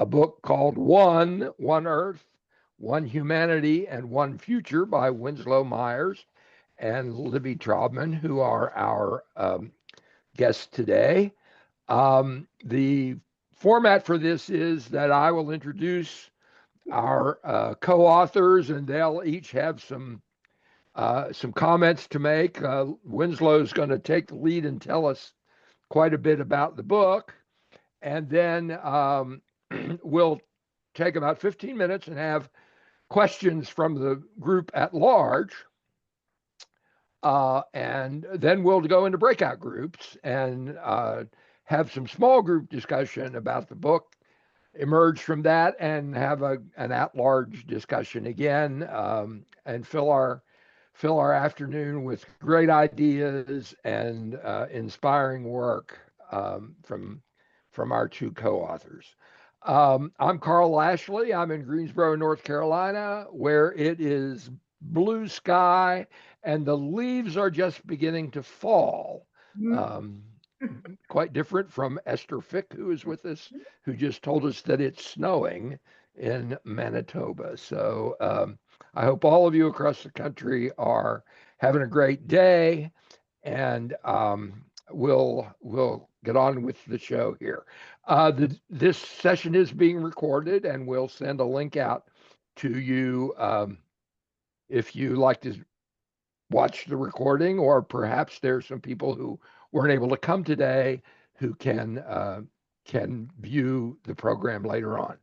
a book called One Earth, One Humanity, and One Future by Winslow Myers and Libby Traubman, who are our guests today. The format for this is that I will introduce our co-authors, and they'll each have some comments to make. Winslow's going to take the lead and tell us quite a bit about the book, and then we'll take about 15 minutes and have questions from the group at large. And then we'll go into breakout groups and have some small group discussion about the book, emerge from that, and have an at-large discussion again, and fill our afternoon with great ideas and inspiring work from our two co-authors. I'm Carl Lashley. I'm in Greensboro, North Carolina, where it is blue sky and the leaves are just beginning to fall. Quite different from Esther Fick, who is with us, who just told us that it's snowing in Manitoba. So I hope all of you across the country are having a great day, and we'll get on with the show here. This session is being recorded, and we'll send a link out to you if you like to watch the recording, or perhaps there's some people who weren't able to come today who can view the program later on.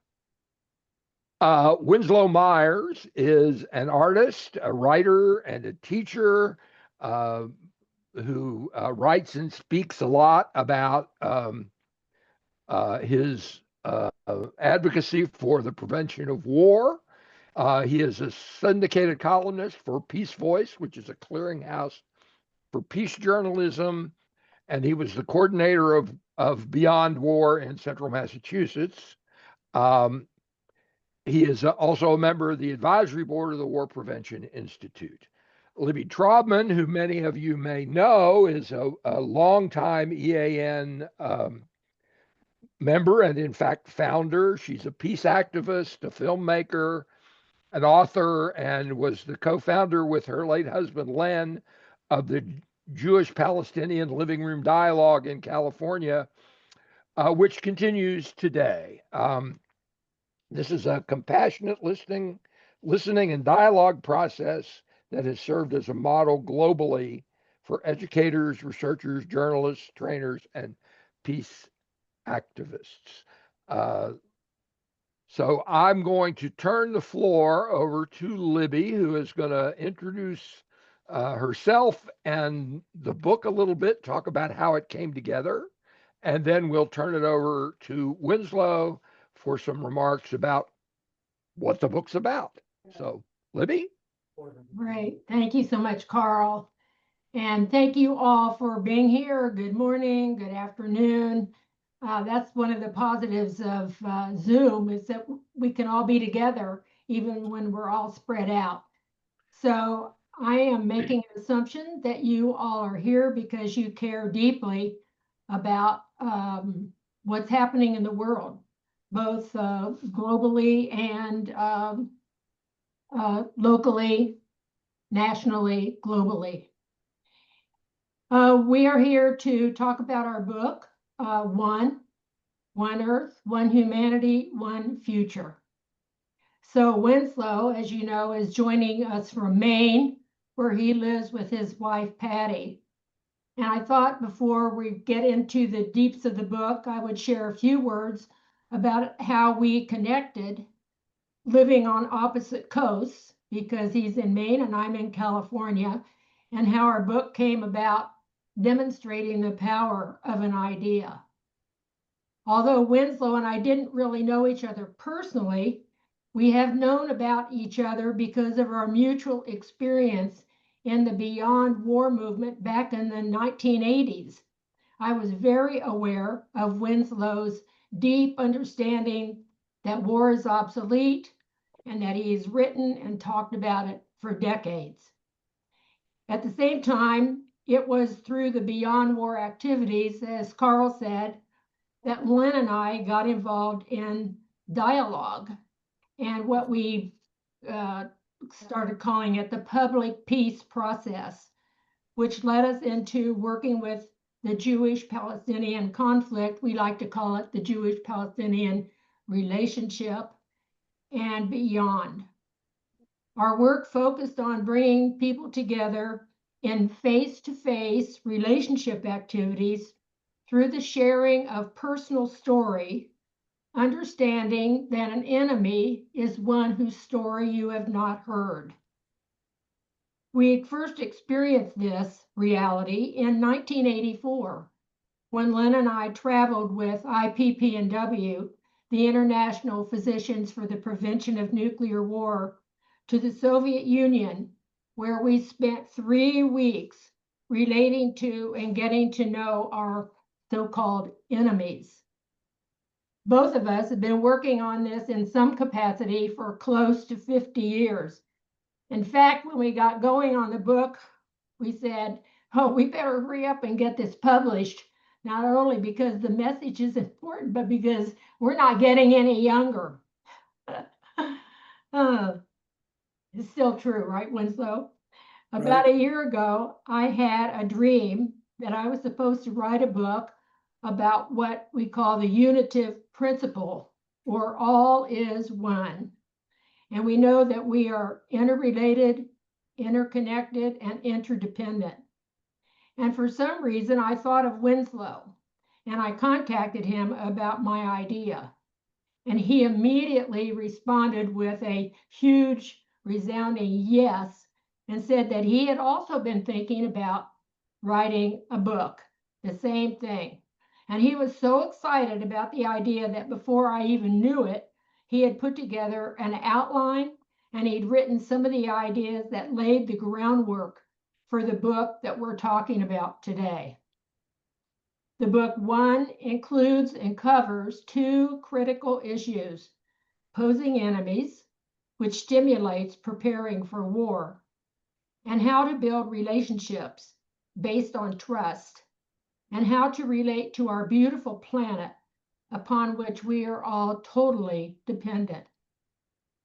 Winslow Myers is an artist, a writer, and a teacher who writes and speaks a lot about his advocacy for the prevention of war. He is a syndicated columnist for Peace Voice, which is a clearinghouse for peace journalism, and he was the coordinator of Beyond War in Central Massachusetts. He is also a member of the advisory board of the War Prevention Institute. Libby Traubman, who many of you may know, is a longtime EAN member and, in fact, founder. She's a peace activist, a filmmaker, an author, and was the co-founder with her late husband, Len, of the Jewish-Palestinian Living Room Dialogue in California, which continues today. This is a compassionate listening and dialogue process that has served as a model globally for educators, researchers, journalists, trainers, and peace activists. So I'm going to turn the floor over to Libby, who is going to introduce herself and the book a little bit, talk about how it came together, and then we'll turn it over to Winslow for some remarks about what the book's about. So, Libby? Great. Thank you so much, Carl. And thank you all for being here. Good morning, good afternoon. That's one of the positives of Zoom, is that we can all be together even when we're all spread out. So I am making an assumption that you all are here because you care deeply about what's happening in the world, both globally and locally, nationally, globally. We are here to talk about our book, One Earth, One Humanity, One Future. So Winslow, as you know, is joining us from Maine, where he lives with his wife, Patty. And I thought before we get into the deeps of the book, I would share a few words about how we connected, living on opposite coasts, because he's in Maine and I'm in California, and how our book came about, demonstrating the power of an idea. Although Winslow and I didn't really know each other personally, we have known about each other because of our mutual experience in the Beyond War movement back in the 1980s. I was very aware of Winslow's deep understanding that war is obsolete and that he has written and talked about it for decades. At the same time, it was through the Beyond War activities, as Carl said, that Len and I got involved in dialogue and what we started calling it the public peace process, which led us into working with the Jewish-Palestinian conflict. We like to call it the Jewish-Palestinian relationship and beyond. Our work focused on bringing people together in face-to-face relationship activities through the sharing of personal story, understanding that an enemy is one whose story you have not heard. We first experienced this reality in 1984 when Lynn and I traveled with IPPNW, the International Physicians for the Prevention of Nuclear War, to the Soviet Union, where we spent 3 weeks relating to and getting to know our so-called enemies. Both of us have been working on this in some capacity for close to 50 years. In fact, when we got going on the book, we said, oh, we better hurry up and get this published, not only because the message is important, but because we're not getting any younger. It's still true, right, Winslow? About Right. a year ago, I had a dream that I was supposed to write a book about what we call the unitive principle, or all is one. And we know that we are interrelated, interconnected, and interdependent. And for some reason, I thought of Winslow, and I contacted him about my idea. And he immediately responded with a huge, resounding yes, and said that he had also been thinking about writing a book, the same thing. And he was so excited about the idea that before I even knew it, he had put together an outline and he'd written some of the ideas that laid the groundwork for the book that we're talking about today. The book one includes and covers 2 critical issues: posing enemies, which stimulates preparing for war, and how to build relationships based on trust, and how to relate to our beautiful planet upon which we are all totally dependent.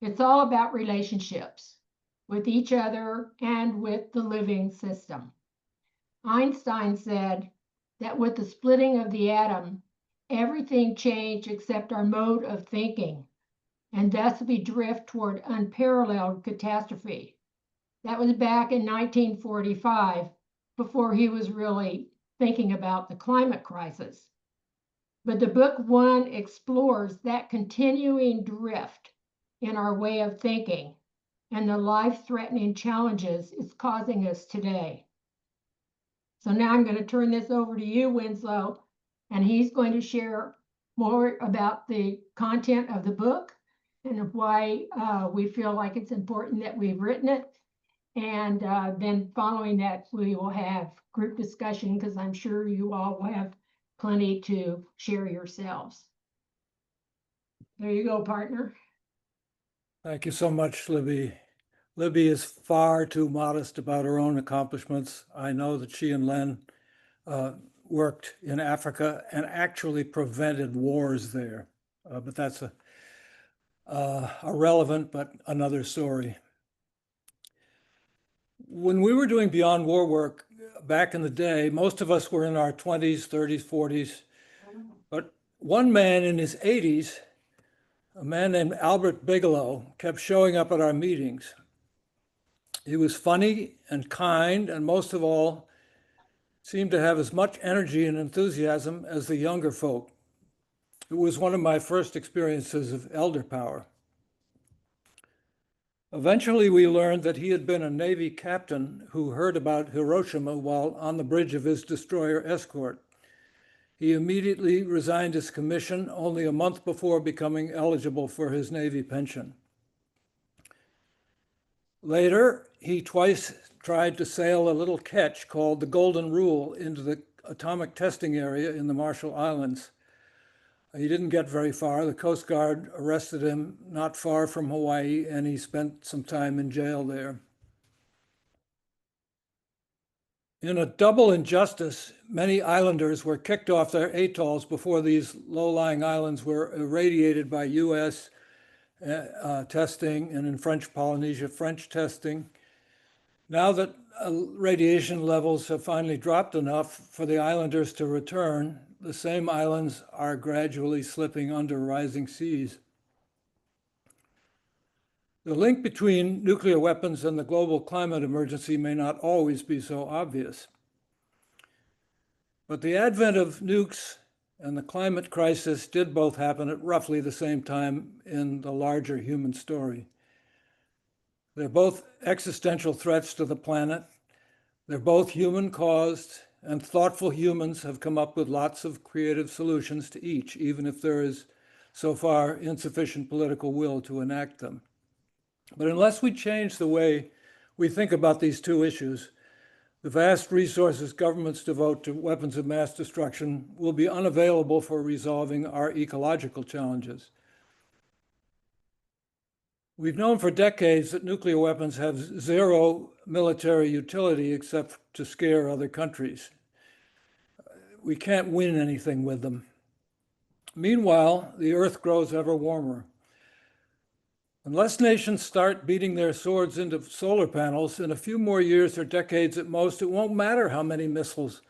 It's all about relationships with each other and with the living system. Einstein said that with the splitting of the atom, everything changed except our mode of thinking, and thus we drift toward unparalleled catastrophe. That was back in 1945, before he was really thinking about the climate crisis. But the book one explores that continuing drift in our way of thinking and the life-threatening challenges it's causing us today. So now I'm going to turn this over to you, Winslow, and he's going to share more about the content of the book and why we feel like it's important that we've written it. And then following that, we will have group discussion because I'm sure you all will have plenty to share yourselves. There you go, partner. Thank you so much, Libby. Libby is far too modest about her own accomplishments. I know that she and Len worked in Africa and actually prevented wars there, but that's irrelevant, but another story. When we were doing Beyond War work back in the day, most of us were in our 20s, 30s, 40s, but one man in his 80s, a man named Albert Bigelow, kept showing up at our meetings. He was funny and kind, and most of all, seemed to have as much energy and enthusiasm as the younger folk. It was one of my first experiences of elder power. Eventually, we learned that he had been a Navy captain who heard about Hiroshima while on the bridge of his destroyer escort. He immediately resigned his commission only a month before becoming eligible for his Navy pension. Later, he twice tried to sail a little ketch called the Golden Rule into the atomic testing area in the Marshall Islands. He didn't get very far. The Coast Guard arrested him not far from Hawaii, and he spent some time in jail there. In a double injustice, many islanders were kicked off their atolls before these low-lying islands were irradiated by U.S. Testing, and in French Polynesia, French testing. Now that radiation levels have finally dropped enough for the islanders to return, the same islands are gradually slipping under rising seas. The link between nuclear weapons and the global climate emergency may not always be so obvious. But the advent of nukes and the climate crisis did both happen at roughly the same time in the larger human story. They're both existential threats to the planet. They're both human-caused, and thoughtful humans have come up with lots of creative solutions to each, even if there is so far insufficient political will to enact them. But unless we change the way we think about these two issues, the vast resources governments devote to weapons of mass destruction will be unavailable for resolving our ecological challenges. We've known for decades that nuclear weapons have zero military utility except to scare other countries. We can't win anything with them. Meanwhile, the Earth grows ever warmer. Unless nations start beating their swords into solar panels, in a few more years or decades at most, it won't matter how many missiles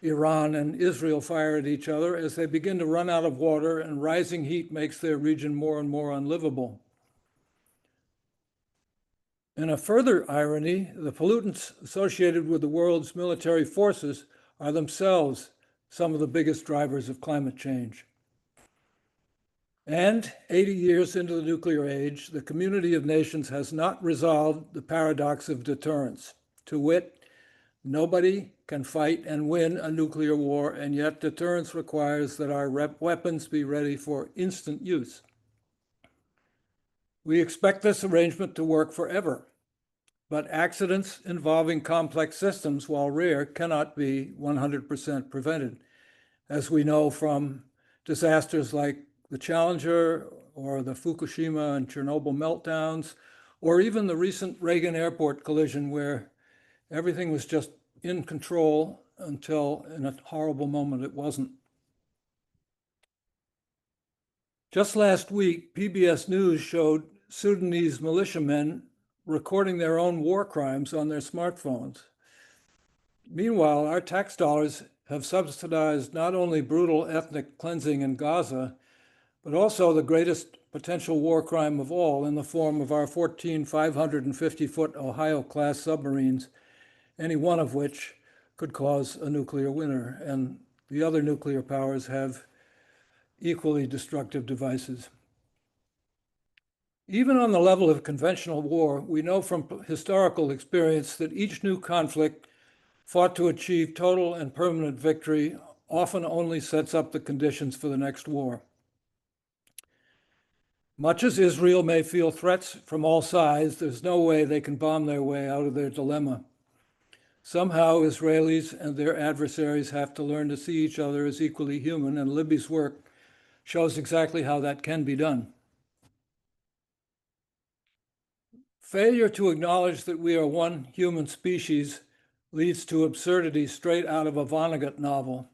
Iran and Israel fire at each other as they begin to run out of water and rising heat makes their region more and more unlivable. In a further irony, the pollutants associated with the world's military forces are themselves some of the biggest drivers of climate change. And 80 years into the nuclear age, the community of nations has not resolved the paradox of deterrence. To wit, nobody can fight and win a nuclear war, and yet deterrence requires that our weapons be ready for instant use. We expect this arrangement to work forever, but accidents involving complex systems, while rare, cannot be 100% prevented, as we know from disasters like the Challenger or the Fukushima and Chernobyl meltdowns, or even the recent Reagan Airport collision where everything was just in control until in a horrible moment it wasn't. Just last week, PBS News showed Sudanese militiamen recording their own war crimes on their smartphones. Meanwhile, our tax dollars have subsidized not only brutal ethnic cleansing in Gaza, but also the greatest potential war crime of all in the form of our 14 550-foot Ohio-class submarines, any one of which could cause a nuclear winter, and the other nuclear powers have equally destructive devices. Even on the level of conventional war, we know from historical experience that each new conflict fought to achieve total and permanent victory often only sets up the conditions for the next war. Much as Israel may feel threats from all sides, there's no way they can bomb their way out of their dilemma. Somehow, Israelis and their adversaries have to learn to see each other as equally human, and Libby's work shows exactly how that can be done. Failure to acknowledge that we are one human species leads to absurdity straight out of a Vonnegut novel.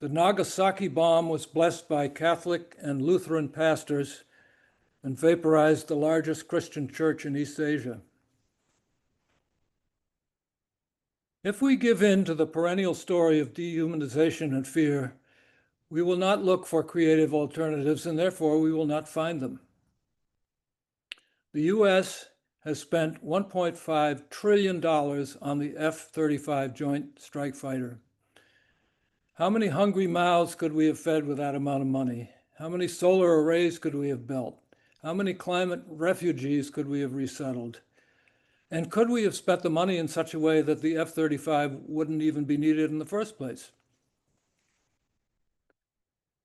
The Nagasaki bomb was blessed by Catholic and Lutheran pastors and vaporized the largest Christian church in East Asia. If we give in to the perennial story of dehumanization and fear, we will not look for creative alternatives, and therefore we will not find them. The US has spent $1.5 trillion on the F-35 Joint Strike Fighter. How many hungry mouths could we have fed with that amount of money? How many solar arrays could we have built? How many climate refugees could we have resettled? And could we have spent the money in such a way that the F-35 wouldn't even be needed in the first place?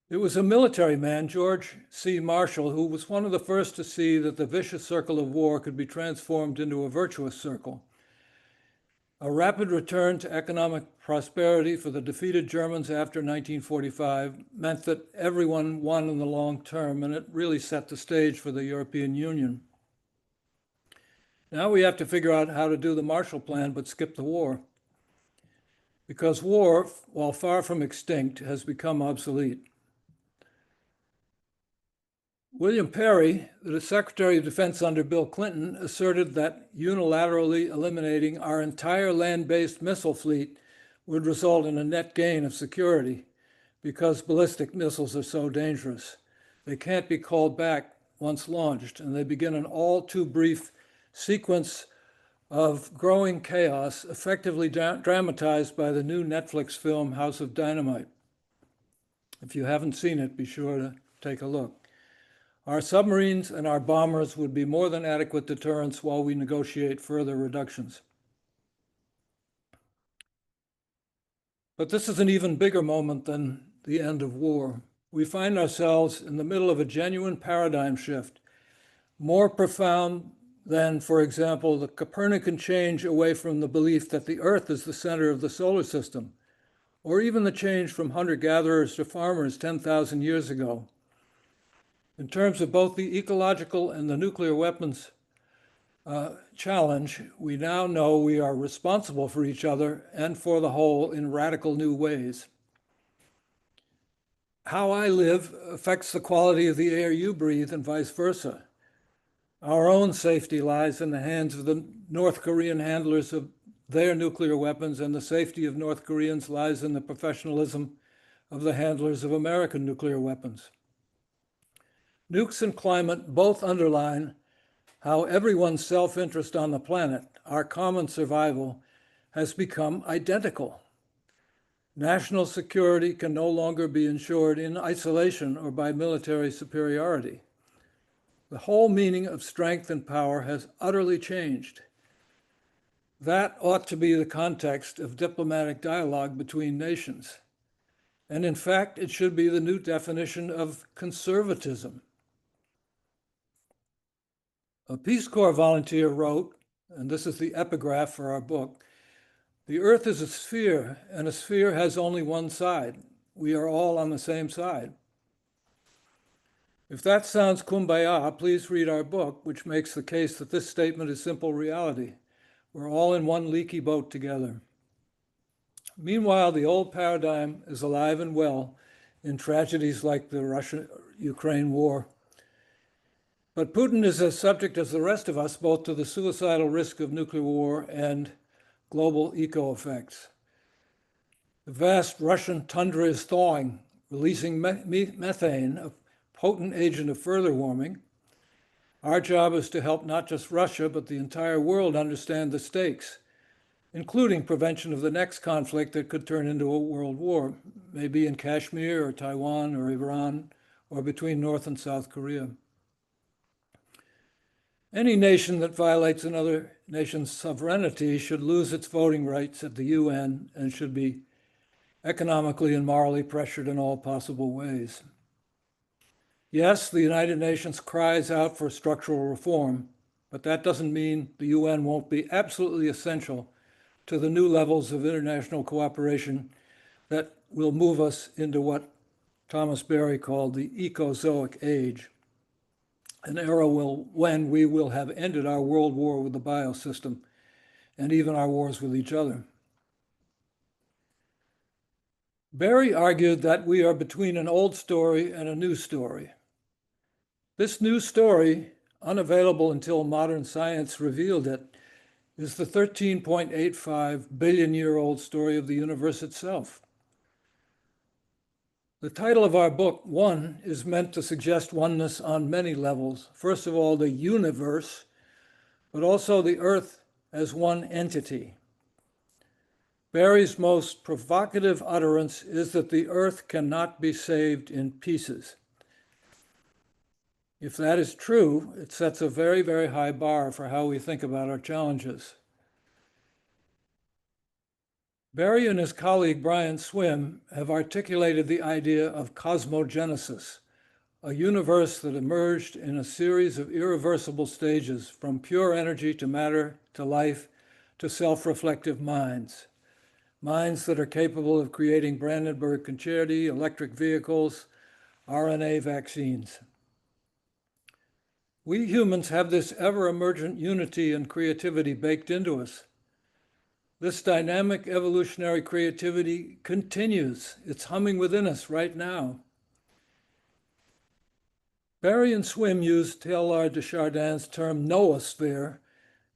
It was a military man, George C. Marshall, who was one of the first to see that the vicious circle of war could be transformed into a virtuous circle. A rapid return to economic prosperity for the defeated Germans after 1945 meant that everyone won in the long term, and it really set the stage for the European Union. Now we have to figure out how to do the Marshall Plan but skip the war. because war, while far from extinct, has become obsolete. William Perry, the Secretary of Defense under Bill Clinton, asserted that unilaterally eliminating our entire land-based missile fleet would result in a net gain of security because ballistic missiles are so dangerous. They can't be called back once launched, and they begin an all too brief sequence of growing chaos, effectively dramatized by the new Netflix film House of Dynamite. If you haven't seen it, be sure to take a look. Our submarines and our bombers would be more than adequate deterrents while we negotiate further reductions. But this is an even bigger moment than the end of war. We find ourselves in the middle of a genuine paradigm shift, more profound than, for example, the Copernican change away from the belief that the Earth is the center of the solar system, or even the change from hunter-gatherers to farmers 10,000 years ago. In terms of both the ecological and the nuclear weapons challenge, we now know we are responsible for each other and for the whole in radical new ways. How I live affects the quality of the air you breathe and vice versa. Our own safety lies in the hands of the North Korean handlers of their nuclear weapons, and the safety of North Koreans lies in the professionalism of the handlers of American nuclear weapons. Nukes and climate both underline how everyone's self-interest on the planet, our common survival, has become identical. National security can no longer be ensured in isolation or by military superiority. The whole meaning of strength and power has utterly changed. That ought to be the context of diplomatic dialogue between nations. And in fact, it should be the new definition of conservatism. A Peace Corps volunteer wrote, and this is the epigraph for our book, "The Earth is a sphere, and a sphere has only one side. We are all on the same side." If that sounds kumbaya, please read our book, which makes the case that this statement is simple reality. We're all in one leaky boat together. Meanwhile, the old paradigm is alive and well in tragedies like the Russia-Ukraine war. But Putin is as subject as the rest of us, both to the suicidal risk of nuclear war and global eco-effects. The vast Russian tundra is thawing, releasing methane, a potent agent of further warming. Our job is to help not just Russia, but the entire world understand the stakes, including prevention of the next conflict that could turn into a world war, maybe in Kashmir or Taiwan or Iran, or between North and South Korea. Any nation that violates another nation's sovereignty should lose its voting rights at the UN and should be economically and morally pressured in all possible ways. Yes, the United Nations cries out for structural reform, but that doesn't mean the UN won't be absolutely essential to the new levels of international cooperation that will move us into what Thomas Berry called the ecozoic age, an era when we will have ended our world war with the biosystem and even our wars with each other. Berry argued that we are between an old story and a new story. This new story, unavailable until modern science revealed it, is the 13.85 billion-year-old story of the universe itself. The title of our book, One, is meant to suggest oneness on many levels. First of all, the universe, but also the Earth as one entity. Berry's most provocative utterance is that the Earth cannot be saved in pieces. If that is true, it sets a very, very high bar for how we think about our challenges. Berry and his colleague Brian Swim have articulated the idea of cosmogenesis, a universe that emerged in a series of irreversible stages, from pure energy to matter to life to self-reflective minds. Minds that are capable of creating Brandenburg Concerti, electric vehicles, RNA vaccines. We humans have this ever-emergent unity and creativity baked into us. This dynamic evolutionary creativity continues. It's humming within us right now. Barry and Swim used Teilhard de Chardin's term noosphere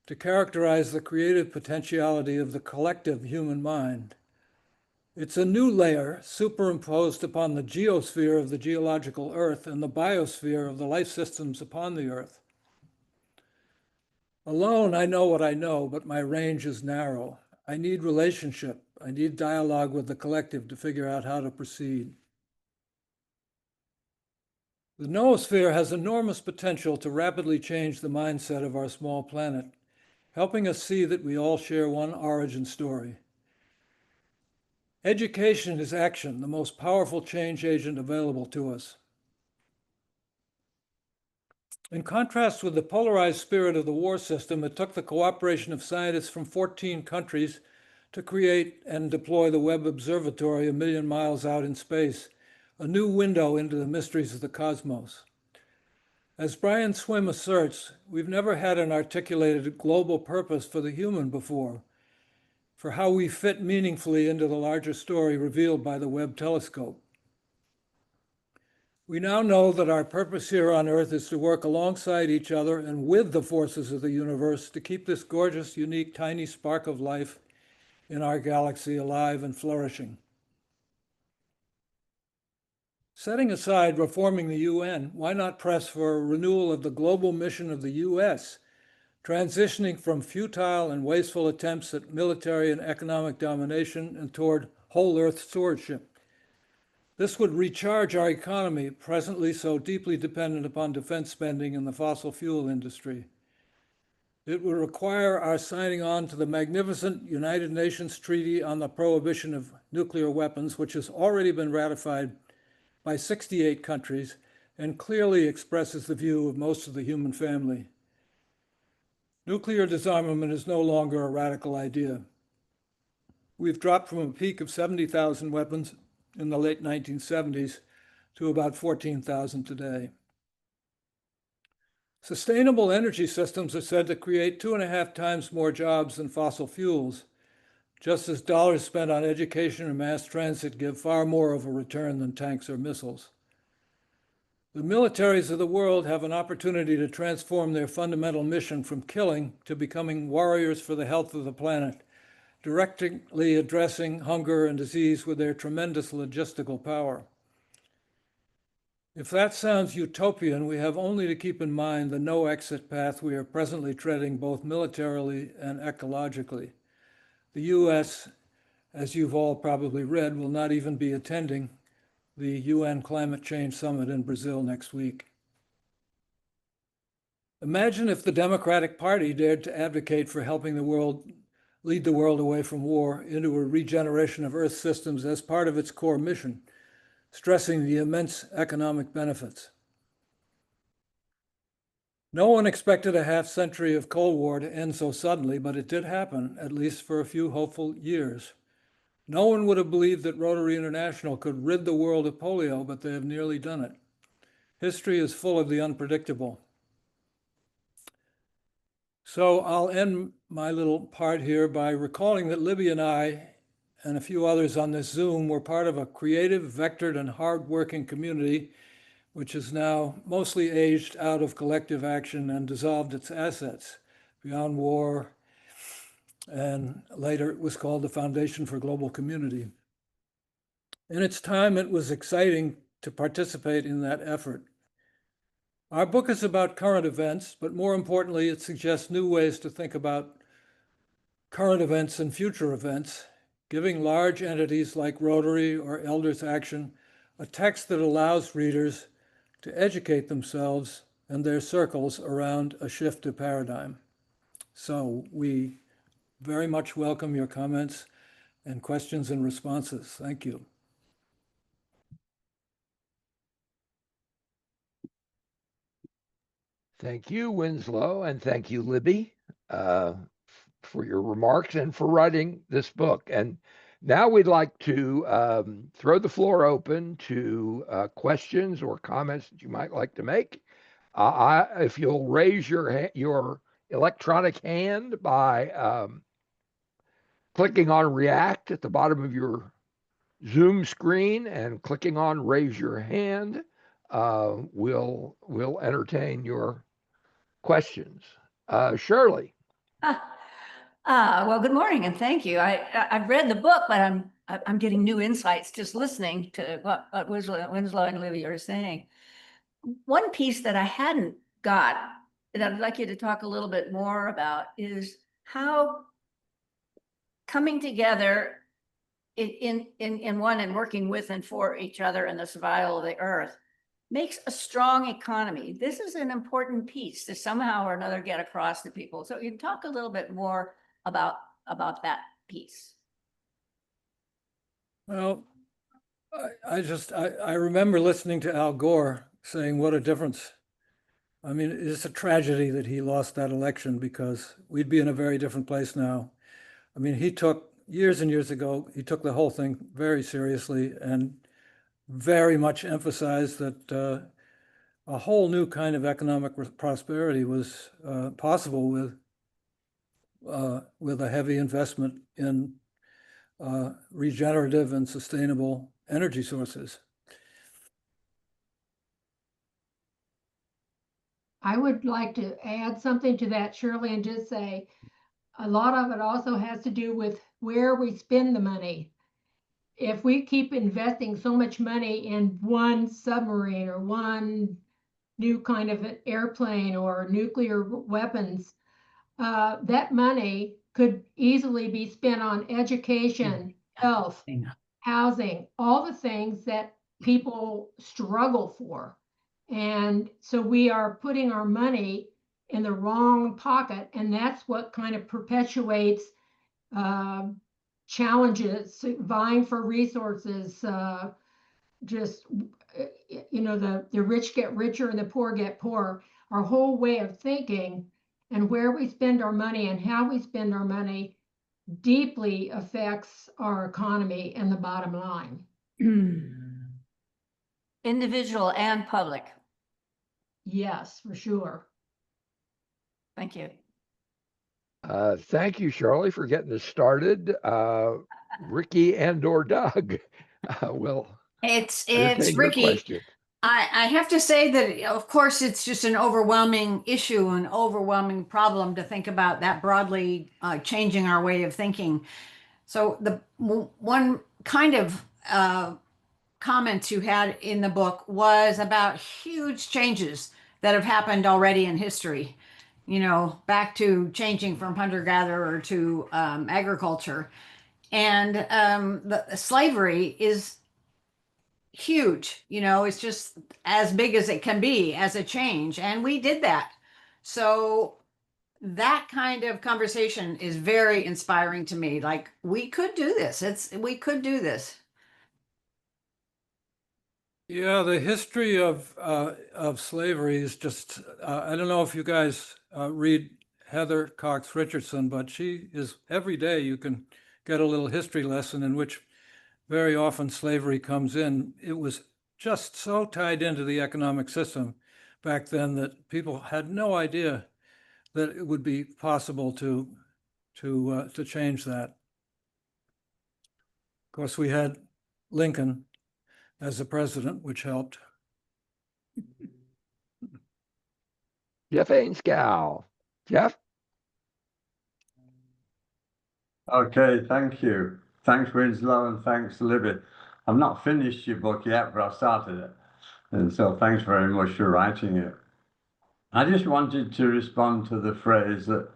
to characterize the creative potentiality of the collective human mind. It's a new layer superimposed upon the geosphere of the geological Earth and the biosphere of the life systems upon the Earth. Alone, I know what I know, but my range is narrow. I need relationship. I need dialogue with the collective to figure out how to proceed. The noosphere has enormous potential to rapidly change the mindset of our small planet, helping us see that we all share one origin story. Education is action, the most powerful change agent available to us. In contrast with the polarized spirit of the war system, it took the cooperation of scientists from 14 countries to create and deploy the Webb Observatory 1 million miles out in space, a new window into the mysteries of the cosmos. As Brian Swim asserts, we've never had an articulated global purpose for the human before, for how we fit meaningfully into the larger story revealed by the Webb telescope. We now know that our purpose here on Earth is to work alongside each other and with the forces of the universe to keep this gorgeous, unique, tiny spark of life in our galaxy alive and flourishing. Setting aside reforming the UN, why not press for a renewal of the global mission of the US, transitioning from futile and wasteful attempts at military and economic domination and toward whole Earth stewardship? This would recharge our economy, presently so deeply dependent upon defense spending in the fossil fuel industry. It would require our signing on to the magnificent United Nations Treaty on the Prohibition of Nuclear Weapons, which has already been ratified by 68 countries and clearly expresses the view of most of the human family. Nuclear disarmament is no longer a radical idea. We've dropped from a peak of 70,000 weapons in the late 1970s to about 14,000 today. Sustainable energy systems are said to create 2.5 times more jobs than fossil fuels, just as dollars spent on education and mass transit give far more of a return than tanks or missiles. The militaries of the world have an opportunity to transform their fundamental mission from killing to becoming warriors for the health of the planet, directly addressing hunger and disease with their tremendous logistical power. If that sounds utopian, we have only to keep in mind the no-exit path we are presently treading both militarily and ecologically. The US, as you've all probably read, will not even be attending the UN Climate Change Summit in Brazil next week. Imagine if the Democratic Party dared to advocate for helping the world lead the world away from war into a regeneration of Earth systems as part of its core mission, stressing the immense economic benefits. No one expected a half-century of Cold War to end so suddenly, but it did happen, at least for a few hopeful years. No one would have believed that Rotary International could rid the world of polio, but they have nearly done it. History is full of the unpredictable. So I'll end my little part here by recalling that Libby and I and a few others on this Zoom were part of a creative, vectored, and hardworking community which is now mostly aged out of collective action and dissolved its assets. Beyond War, and later it was called the Foundation for Global Community. In its time, it was exciting to participate in that effort. Our book is about current events, but more importantly, it suggests new ways to think about current events and future events, giving large entities like Rotary or Elders Action a text that allows readers to educate themselves and their circles around a shift of paradigm. So we very much welcome your comments and questions and responses. Thank you. Thank you, Winslow, and thank you, Libby, for your remarks and for writing this book. And now we'd like to throw the floor open to questions or comments that you might like to make. If you'll raise your electronic hand by clicking on React at the bottom of your Zoom screen and clicking on Raise Your Hand will entertain your questions. Shirley. Well, good morning and thank you. I've read the book, but I'm getting new insights just listening to what Winslow and Libby are saying. One piece that I hadn't got that I'd like you to talk a little bit more about is how coming together in one and working with and for each other in the survival of the earth makes a strong economy. This is an important piece to somehow or another get across to people. So you can talk a little bit more about that piece. Well, I remember listening to Al Gore saying what a difference. I mean, it's a tragedy that he lost that election because we'd be in a very different place now. I mean, he took years and years ago, he took the whole thing very seriously and very much emphasized that a whole new kind of economic prosperity was possible with a heavy investment in regenerative and sustainable energy sources. I would like to add something to that, Shirley, and just say a lot of it also has to do with where we spend the money. If we keep investing so much money in one submarine or one new kind of an airplane or nuclear weapons, that money could easily be spent on education, health, housing, all the things that people struggle for. And so we are putting our money in the wrong pocket, and that's what kind of perpetuates challenges, vying for resources, just, the rich get richer and the poor get poorer. Our whole way of thinking and where we spend our money and how we spend our money deeply affects our economy and the bottom line. Individual and public. Yes, for sure. Thank you. Thank you, Shirley, for getting us started. Ricky and/or Doug will It's entertain your Ricky. question. I have to say that, of course, it's just an overwhelming issue, an overwhelming problem to think about that broadly changing our way of thinking. So the one kind of comments you had in the book was about huge changes that have happened already in history, back to changing from hunter-gatherer to agriculture. And the slavery is huge, it's just as big as it can be as a change. And we did that. So that kind of conversation is very inspiring to me. Like, we could do this. We could do this. Yeah, the history of slavery is just, I don't know if you guys read Heather Cox Richardson, but she is, every day you can get a little history lesson in which very often slavery comes in. It was just so tied into the economic system back then that people had no idea that it would be possible to change that. Of course, we had Lincoln as the president, which helped. Jeff Ainscow. Jeff? Okay, thank you. Thanks, Winslow, and thanks, Libby. I've not finished your book yet, but I've started it. And so thanks very much for writing it. I just wanted to respond to the phrase that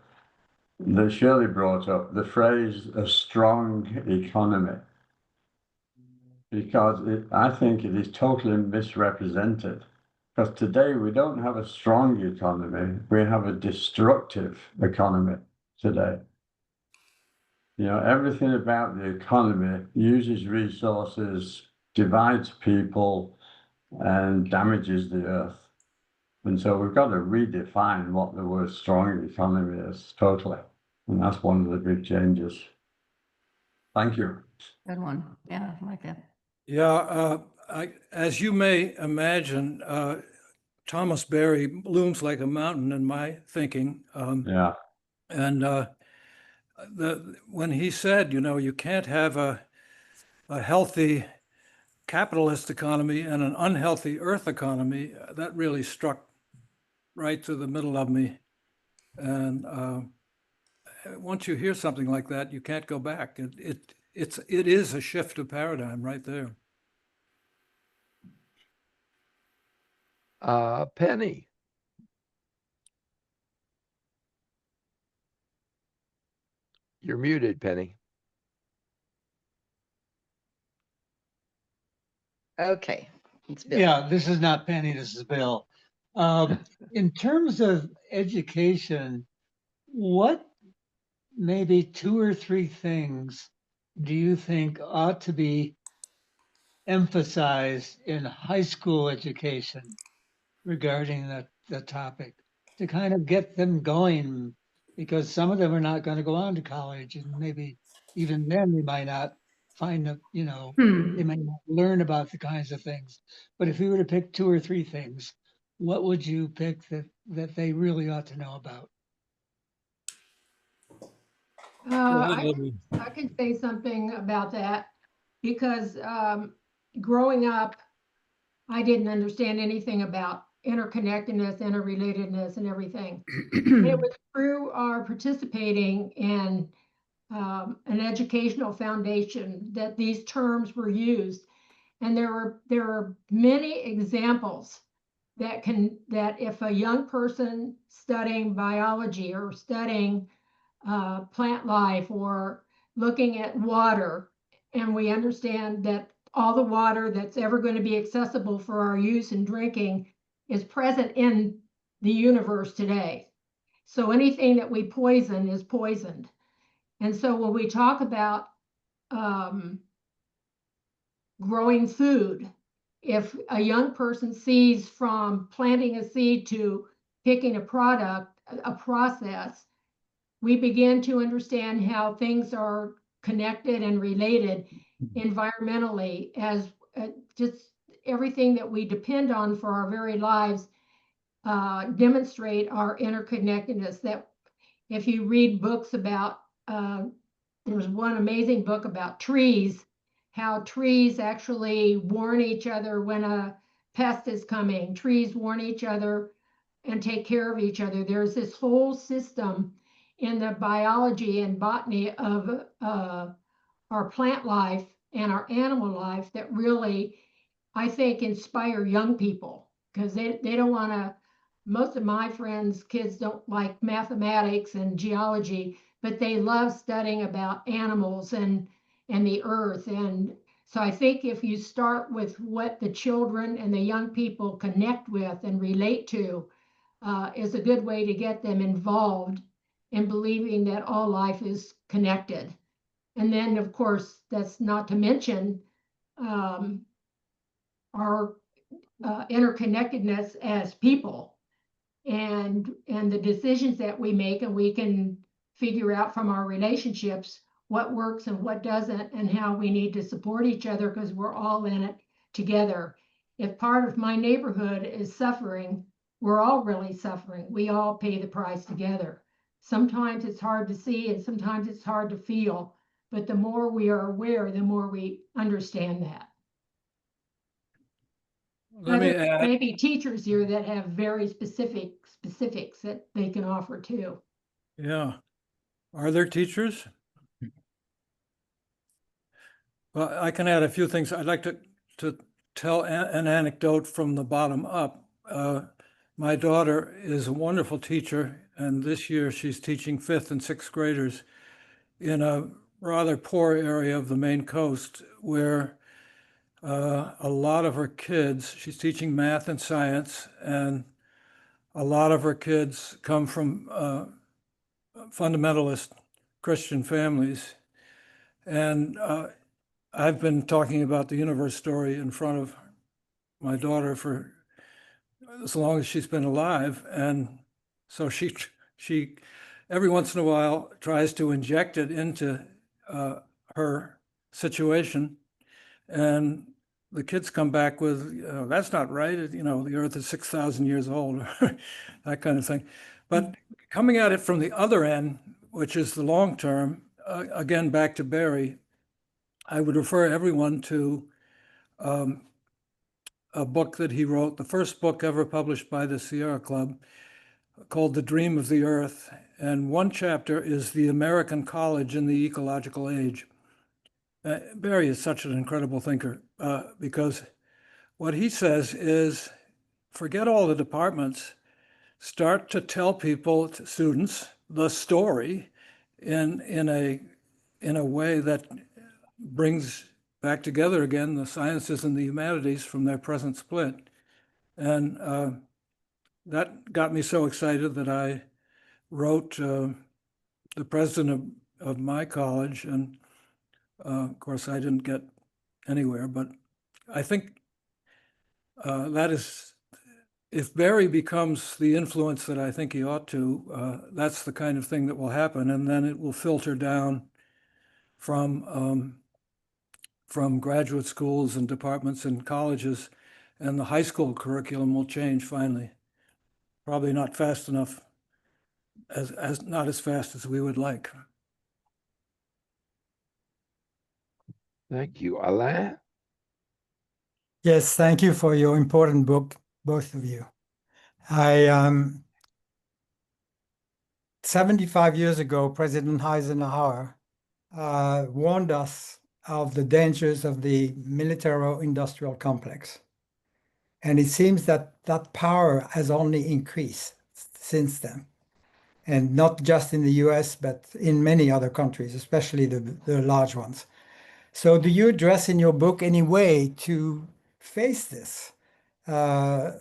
Shirley brought up, the phrase a strong economy, because I think it is totally misrepresented. Because today we don't have a strong economy, we have a destructive economy today. Everything about the economy uses resources, divides people, and damages the earth. And so we've got to redefine what the word strong economy is totally. And that's one of the big changes. Thank you. Good one. Yeah, I like that. Yeah, as you may imagine, Thomas Berry looms like a mountain in my thinking. Yeah. And when he said, you know, you can't have a healthy capitalist economy and an unhealthy earth economy, that really struck right to the middle of me. And once you hear something like that, you can't go back. It is a shift of paradigm right there. Penny. You're muted, Penny. Okay, it's Bill. Yeah, this is not Penny, this is Bill. In terms of education, what maybe 2 or 3 things do you think ought to be emphasized in high school education regarding the topic to kind of get them going? Because some of them are not going to go on to college, and maybe even then they might not find a, you know, they might not learn about the kinds of things. But if you were to pick 2 or 3 things, what would you pick that they really ought to know about? I can say something about that because growing up, I didn't understand anything about interconnectedness, interrelatedness, and everything. And it was through our participating in an educational foundation that these terms were used. And there are many examples that if a young person studying biology or studying plant life or looking at water, and we understand that all the water that's ever going to be accessible for our use and drinking is present in the universe today. So anything that we poison is poisoned. And so when we talk about growing food, if a young person sees from planting a seed to picking a product, a process, we begin to understand how things are connected and related environmentally as just everything that we depend on for our very lives demonstrate our interconnectedness. That if you read books about, there's one amazing book about trees, how trees actually warn each other when a pest is coming. Trees warn each other and take care of each other. There's this whole system in the biology and botany of our plant life and our animal life that really, I think, inspire young people because they don't want to. Most of my friends' kids don't like mathematics and geology, but they love studying about animals and the earth. And so I think if you start with what the children and the young people connect with and relate to, is a good way to get them involved in believing that all life is connected. And then, of course, that's not to mention our interconnectedness as people and the decisions that we make, and we can figure out from our relationships what works and what doesn't and how we need to support each other because we're all in it together. If part of my neighborhood is suffering, we're all really suffering. We all pay the price together. Sometimes it's hard to see and sometimes it's hard to feel, but the more we are aware, the more we understand that. Let me add, Maybe teachers here that have very specifics that they can offer too. yeah. Are there teachers? Well, I can add a few things. I'd like to tell an anecdote from the bottom up. My daughter is a wonderful teacher, and this year she's teaching 5th and 6th graders in a rather poor area of the Maine coast where a lot of her kids, she's teaching math and science, and a lot of her kids come from fundamentalist Christian families. And I've been talking about the universe story in front of my daughter for as long as she's been alive. And so she every once in a while tries to inject it into her situation. And the kids come back with, that's not right. You know, the earth is 6,000 years old, that kind of thing. But coming at it from the other end, which is the long term, again, back to Barry, I would refer everyone to a book that he wrote, the first book ever published by the Sierra Club, called The Dream of the Earth. And one chapter is The American College in the Ecological Age. Barry is such an incredible thinker because what he says is, forget all the departments, start to tell people, students, the story in a way that brings back together again the sciences and the humanities from their present split. And that got me so excited that I wrote the president of my college, and of course I didn't get anywhere, but I think that is, if Barry becomes the influence that I think he ought to, that's the kind of thing that will happen, and then it will filter down from graduate schools and departments and colleges, and the high school curriculum will change finally. Probably not fast enough, not as fast as we would like. Thank you. Alain? Yes, thank you for your important book, both of you. 75 years ago, President Eisenhower warned us of the dangers of the military-industrial complex. And it seems that that power has only increased since then. And not just in the US, but in many other countries, especially the large ones. So do you address in your book any way to face this? Yes,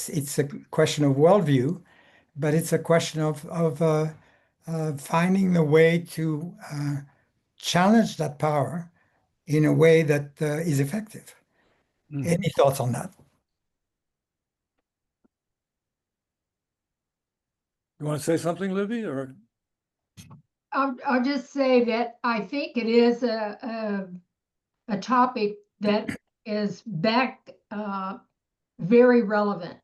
it's a question of worldview, but it's a question of finding the way to challenge that power in a way that is effective. Any thoughts on that? You want to say something, Libby, or? I'll just say that I think it is a topic that is back very relevant.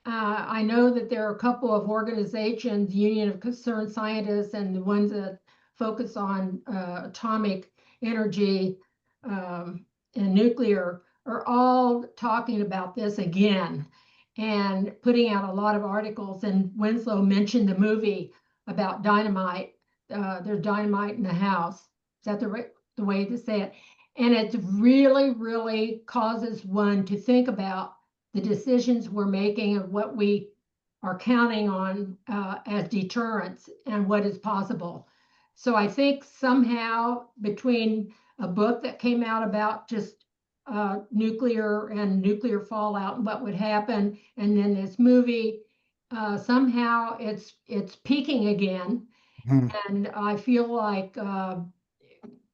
I know that there are a couple of organizations, Union of Concerned Scientists, and the ones that focus on atomic energy and nuclear are all talking about this again and putting out a lot of articles. And Winslow mentioned the movie about dynamite. There's dynamite in the house. Is that the way to say it? And it really, really causes one to think about the decisions we're making and what we are counting on as deterrence and what is possible. So I think somehow between a book that came out about just nuclear and nuclear fallout and what would happen, and then this movie, somehow it's peaking again. And I feel like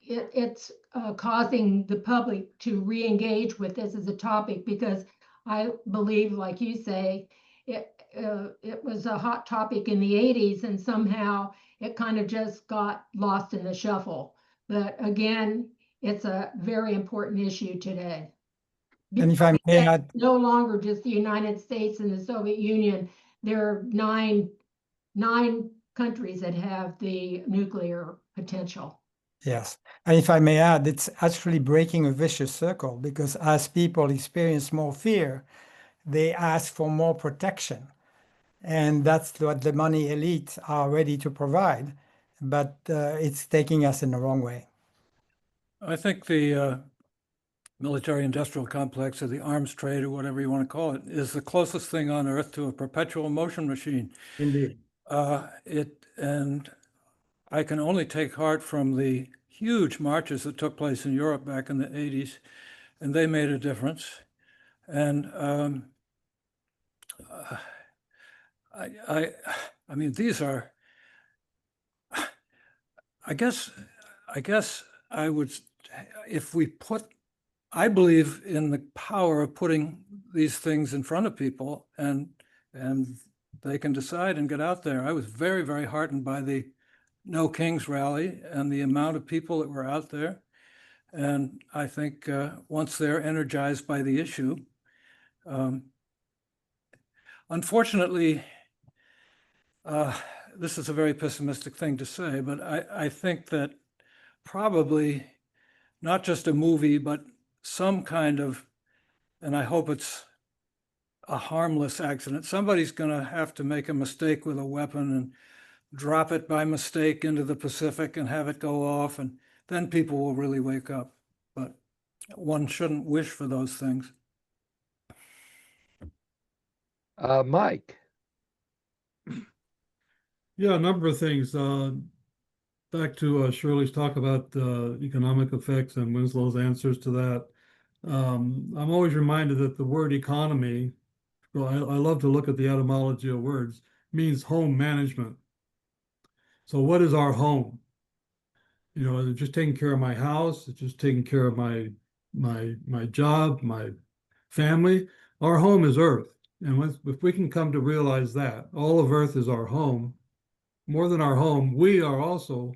it's causing the public to re-engage with this as a topic, because I believe, like you say, it was a hot topic in the 80s, and somehow it kind of just got lost in the shuffle. But again, it's a very important issue today. And if I may add, no longer just the United States and the Soviet Union. There are nine countries that have the nuclear potential. yes, and if I may add, it's actually breaking a vicious circle, because as people experience more fear, they ask for more protection. And that's what the money elite are ready to provide, but it's taking us in the wrong way. I think the military-industrial complex, or the arms trade, or whatever you want to call it, is the closest thing on Earth to a perpetual motion machine. Indeed. And I can only take heart from the huge marches that took place in Europe back in the 80s, and they made a difference. And I mean, these are, I guess I would, if we put, I believe in the power of putting these things in front of people, and they can decide and get out there. I was very, very heartened by the No Kings rally and the amount of people that were out there. And I think once they're energized by the issue, unfortunately, this is a very pessimistic thing to say, but I think that probably not just a movie, but some kind of, and I hope it's a harmless accident. Somebody's going to have to make a mistake with a weapon and drop it by mistake into the Pacific and have it go off, and then people will really wake up. But one shouldn't wish for those things. Mike. Yeah, a number of things. Back to Shirley's talk about economic effects and Winslow's answers to that. I'm always reminded that the word economy, well, I love to look at the etymology of words, means home management. So what is our home? You know, is it just taking care of my house? It's just taking care of my job, my family. Our home is Earth. And if we can come to realize that all of Earth is our home, more than our home, we are also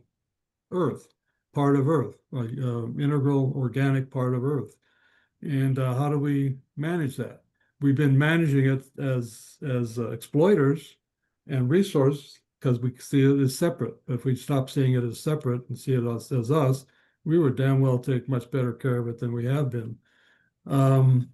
Earth, part of Earth, like integral organic part of Earth. And how do we manage that? We've been managing it as exploiters and resource because we see it as separate. But if we stop seeing it as separate and see it as us, we would damn well take much better care of it than we have been. So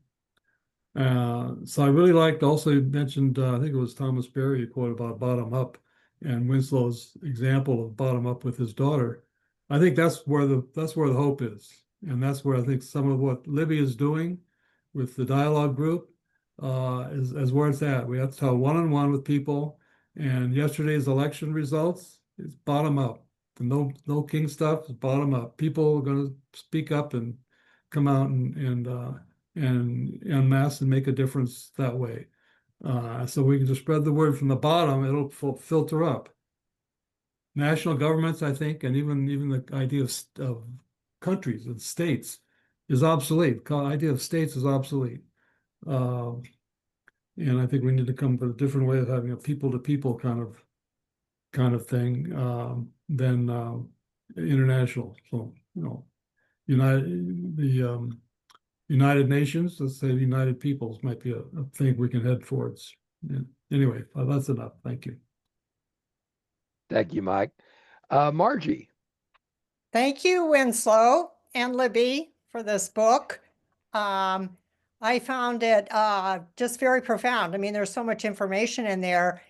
I really liked, also you mentioned, I think it was Thomas Berry, you quoted about bottom up and Winslow's example of bottom up with his daughter. I think that's where the hope is. And that's where I think some of what Libby is doing with the dialogue group is where it's at. We have to talk one-on-one with people. And yesterday's election results is bottom up. The no king stuff is bottom up. People are going to speak up and come out and en masse and make a difference that way. So we can just spread the word from the bottom, it'll filter up. National governments, I think, and even the idea of countries and states is obsolete. The idea of states is obsolete. And I think we need to come up with a different way of having a people-to-people kind of thing than international. So, you know, United Nations, let's say the United Peoples might be a thing we can head towards. Yeah. Anyway, that's enough. Thank you. Thank you, Mike. Margie. Thank you, Winslow and Libby, for this book. I found it just very profound. I mean, there's so much information in there.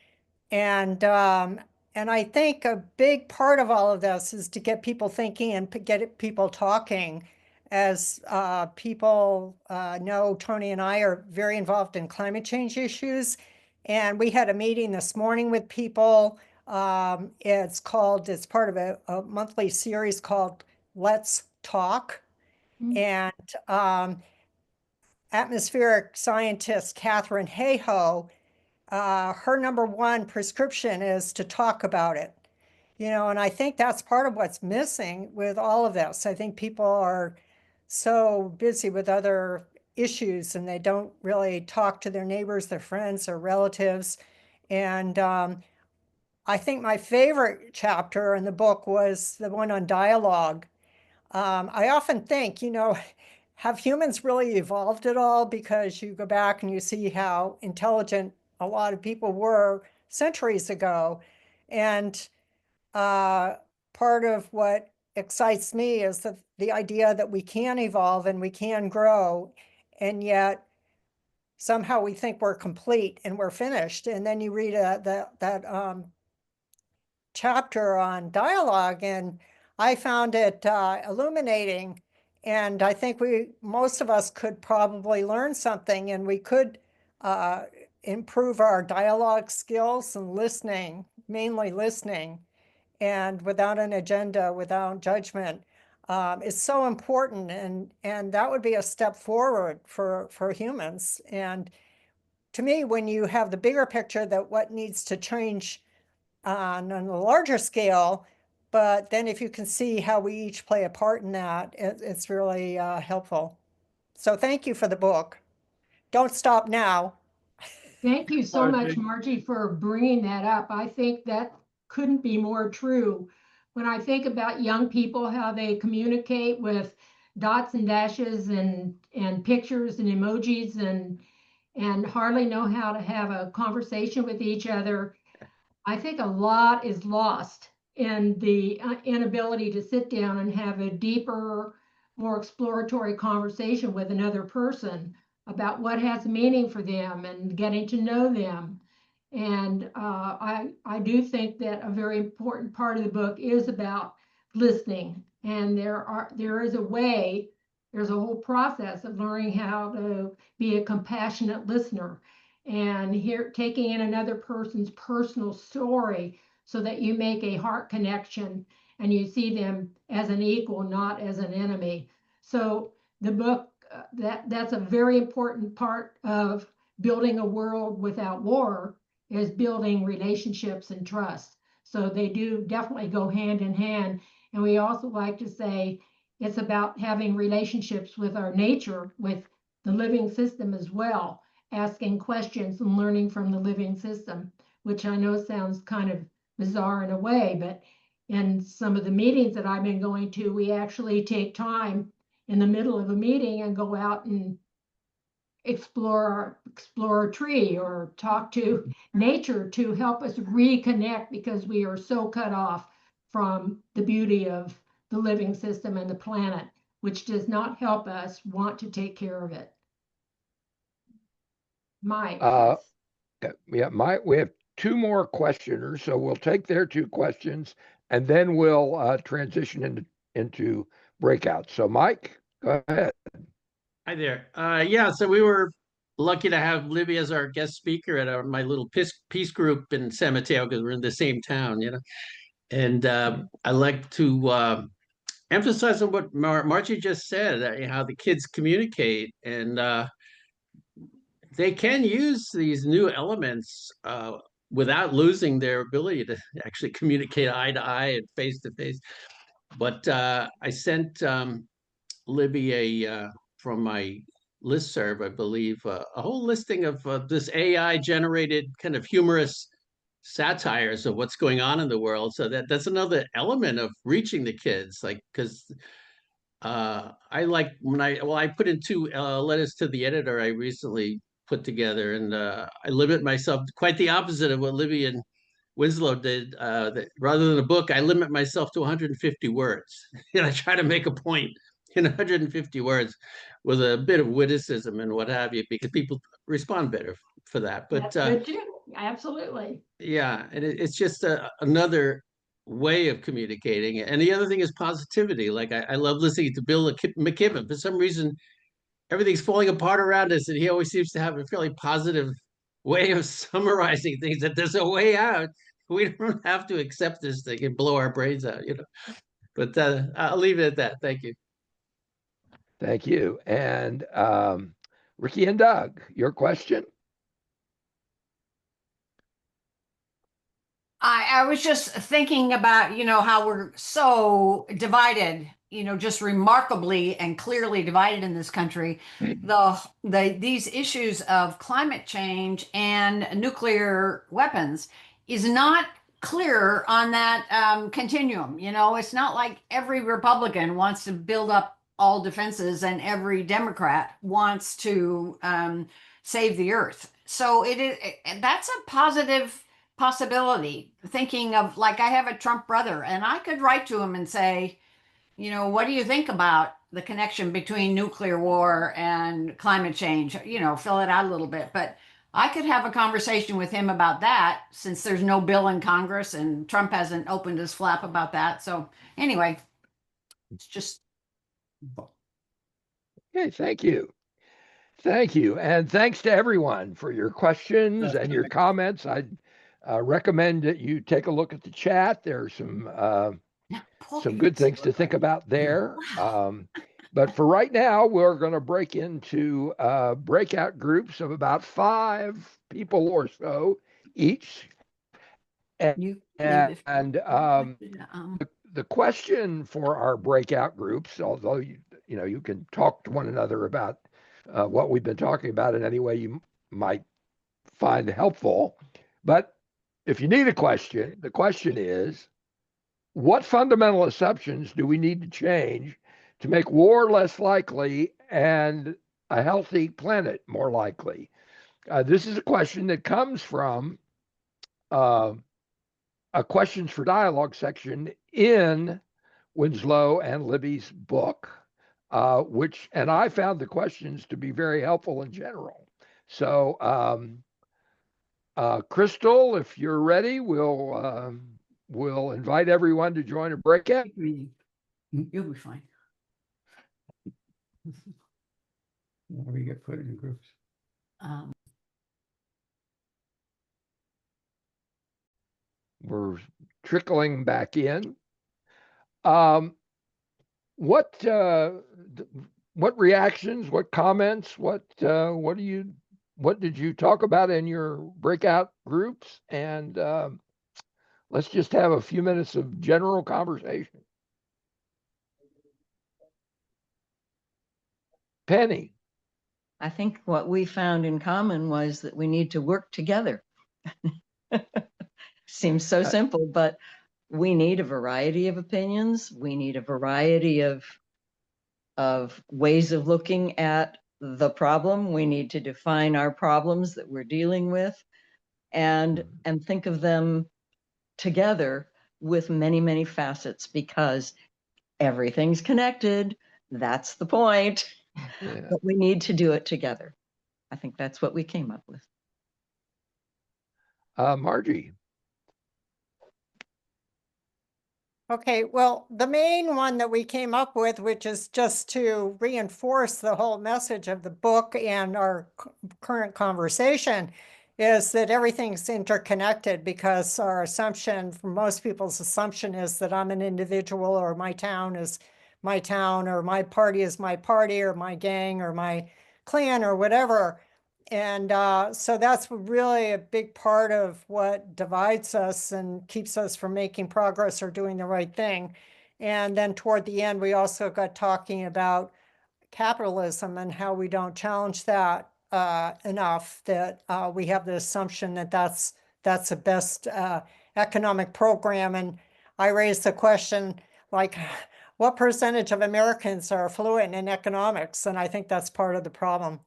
And I think a big part of all of this is to get people thinking and get people talking. As people know, Tony and I are very involved in climate change issues. And we had a meeting this morning with people. It's part of a monthly series called Let's Talk. And atmospheric scientist Catherine Hayhoe, her #1 prescription is to talk about it. You know, and I think that's part of what's missing with all of this. I think people are so busy with other issues and they don't really talk to their neighbors, their friends, their relatives. And I think my favorite chapter in the book was the one on dialogue. I often think, you know, have humans really evolved at all? Because you go back and you see how intelligent a lot of people were centuries ago. And part of what excites me is the idea that we can evolve and we can grow, and yet somehow we think we're complete and we're finished. And then you read that chapter on dialogue, and I found it illuminating. And I think most of us could probably learn something, and we could improve our dialogue skills and listening, mainly listening, and without an agenda, without judgment, is so important. And that would be a step forward for humans. And to me, when you have the bigger picture that what needs to change on a larger scale, but then if you can see how we each play a part in that, it's really helpful. So thank you for the book. Don't stop now. Thank you so much, Margie, for bringing that up. I think that couldn't be more true. When I think about young people, how they communicate with dots and dashes and pictures and emojis and hardly know how to have a conversation with each other, I think a lot is lost in the inability to sit down and have a deeper, more exploratory conversation with another person about what has meaning for them and getting to know them. And I do think that a very important part of the book is about listening. And there is a way, there's a whole process of learning how to be a compassionate listener and here taking in another person's personal story so that you make a heart connection and you see them as an equal, not as an enemy. So the book, that's a very important part of building a world without war, is building relationships and trust. So they do definitely go hand in hand. And we also like to say it's about having relationships with our nature, with the living system as well, asking questions and learning from the living system, which I know sounds kind of bizarre in a way, but in some of the meetings that I've been going to, we actually take time in the middle of a meeting and go out and explore a tree or talk to nature to help us reconnect, because we are so cut off from the beauty of the living system and the planet, which does not help us want to take care of it. Mike. Yeah, we have two more questioners, so we'll take their two questions and then we'll transition into breakout. So Mike, go ahead. Hi there. Yeah, so we were lucky to have Libby as our guest speaker at my little peace group in San Mateo, because we're in the same town, you know. And I like to emphasize on what Margie just said, how the kids communicate, and they can use these new elements without losing their ability to actually communicate eye to eye and face to face. But I sent Libby from my listserv, I believe, a whole listing of this AI generated kind of humorous satires of what's going on in the world. So that's another element of reaching the kids, like, because I like when I put in two letters to the editor I recently put together, and I limit myself quite the opposite of what Libby and Winslow did. That rather than a book, I limit myself to 150 words. And I try to make a point in 150 words with a bit of witticism and what have you, because people respond better for that. But that's good too. Absolutely. yeah, and it's just another way of communicating. And the other thing is positivity. Like I love listening to Bill McKibben. For some reason, everything's falling apart around us, and he always seems to have a fairly positive way of summarizing things, that there's a way out. We don't have to accept this thing and blow our brains out, you know. But I'll leave it at that. Thank you. Thank you. And Ricky and Doug, your question? I was just thinking about, how we're so divided, just remarkably and clearly divided in this country. These issues of climate change and nuclear weapons is not clear on that continuum. It's not like every Republican wants to build up all defenses and every Democrat wants to save the earth. So that's a positive possibility. Thinking of, like, I have a Trump brother, and I could write to him and say, what do you think about the connection between nuclear war and climate change? Fill it out a little bit. But I could have a conversation with him about that, since there's no bill in Congress and Trump hasn't opened his flap about that. So anyway, it's just. Okay, thank you. Thank you. And thanks to everyone for your questions and your comments. I recommend that you take a look at the chat. There are some good things to think about there. But for right now, we're going to break into breakout groups of about 5 people or so each. And the question for our breakout groups, although you can talk to one another about what we've been talking about in any way you might find helpful. But if you need a question, the question is, what fundamental assumptions do we need to change to make war less likely and a healthy planet more likely? This is a question that comes from a questions for dialogue section in Winslow and Libby's book, and I found the questions to be very helpful in general. So, Crystal, if you're ready, we'll invite everyone to join a breakout. You'll be fine. We get put in groups. We're trickling back in. What reactions? What comments? What did you talk about in your breakout groups? And let's just have a few minutes of general conversation. Penny. I think what we found in common was that we need to work together. Seems so simple, but we need a variety of opinions. We need a variety of ways of looking at the problem. We need to define our problems that we're dealing with and think of them together with many, many facets, because everything's connected. That's the point. Yeah. But we need to do it together. I think that's what we came up with. Margie. Okay, well, the main one that we came up with, which is just to reinforce the whole message of the book and our current conversation, is that everything's interconnected, because our assumption, for most people's assumption, is that I'm an individual, or my town is my town, or my party is my party, or my gang, or my clan, or whatever. And so that's really a big part of what divides us and keeps us from making progress or doing the right thing. And then toward the end, we also got talking about capitalism and how we don't challenge that enough, that we have the assumption that that's the best economic program. And I raised the question, like, what percentage of Americans are fluent in economics? And I think that's part of the problem.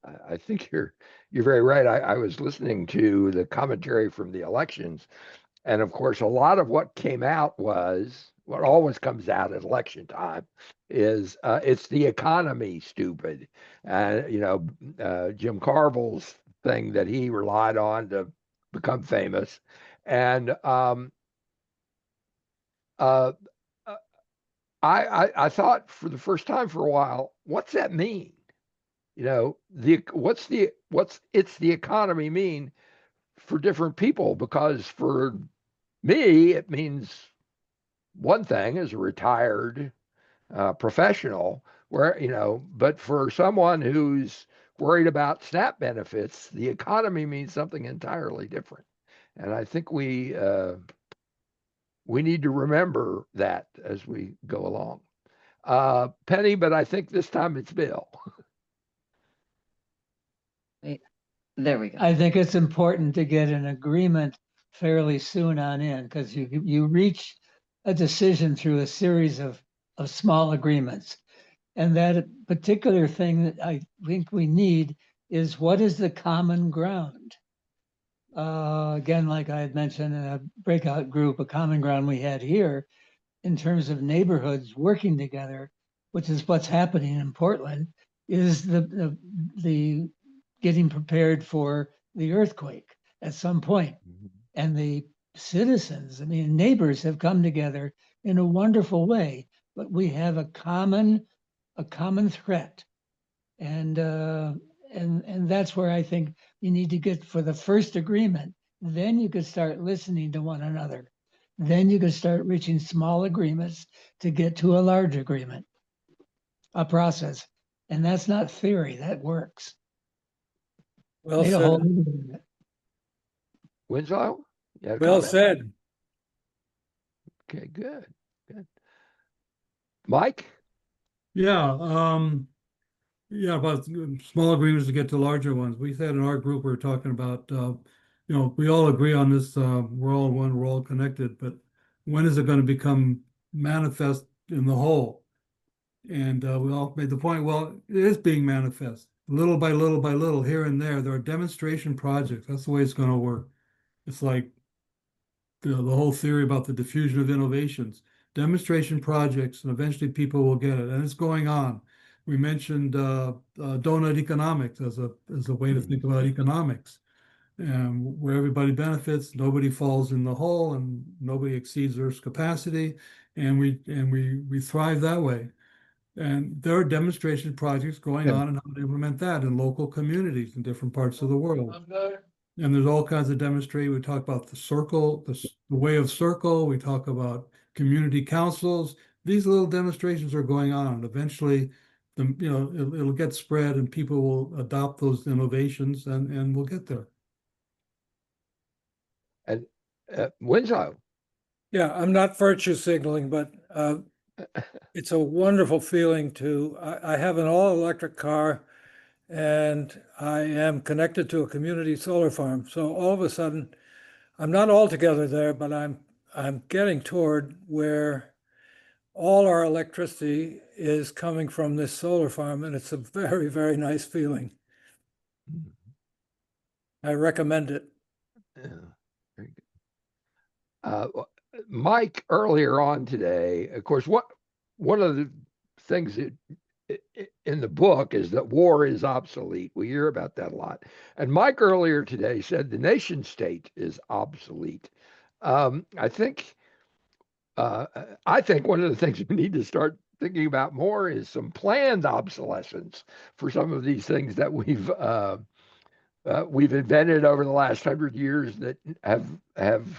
I think you're very right. I was listening to the commentary from the elections, and of course, a lot of what came out was what always comes out at election time is it's the economy, stupid. Jim Carville's thing that he relied on to become famous, and I thought for the first time for a while, what's that mean? What's the economy mean for different people? Because for me, it means one thing as a retired professional, but for someone who's worried about SNAP benefits, the economy means something entirely different. And I think we need to remember that as we go along. Penny, but I think this time it's Bill. There we go. I think it's important to get an agreement fairly soon on in, because you reach a decision through a series of small agreements. And that particular thing that I think we need is, what is the common ground? Again, like I had mentioned in a breakout group, a common ground we had here in terms of neighborhoods working together, which is what's happening in Portland, is the getting prepared for the earthquake at some point. And the citizens, neighbors have come together in a wonderful way, but we have a common threat. And that's where I think you need to get for the first agreement. Then you could start listening to one another. Then you could start reaching small agreements to get to a large agreement, a process. And that's not theory, that works. Well said. Winslow? Well said. Okay, good. Mike? Yeah, about small agreements to get to larger ones. We said in our group, we were talking about, we all agree on this, we're all one, we're all connected, but when is it going to become manifest in the whole? And we all made the point, well, it is being manifest little by little by little here and there. There are demonstration projects. That's the way it's going to work. It's like the whole theory about the diffusion of innovations, demonstration projects, and eventually people will get it. And it's going on. We mentioned donut economics as a way to think about economics, and where everybody benefits, nobody falls in the hole, and nobody exceeds Earth's capacity, and we thrive that way. And there are demonstration projects going on and how to implement that in local communities in different parts of the world. And there's all kinds of demonstration. We talk about the circle, the way of circle. We talk about community councils. These little demonstrations are going on. And eventually, it'll get spread, and people will adopt those innovations, and we'll get there. And Winslow. Yeah, I'm not virtue signaling, but it's a wonderful feeling I have an all-electric car, and I am connected to a community solar farm. So all of a sudden, I'm not altogether there, but I'm getting toward where all our electricity is coming from this solar farm, and it's a very, very nice feeling. I recommend it. Yeah, very good. Mike, earlier on today, of course, one of the things that in the book is that war is obsolete. We hear about that a lot. And Mike earlier today said the nation state is obsolete. I think one of the things we need to start thinking about more is some planned obsolescence for some of these things that we've invented over the last 100 years that have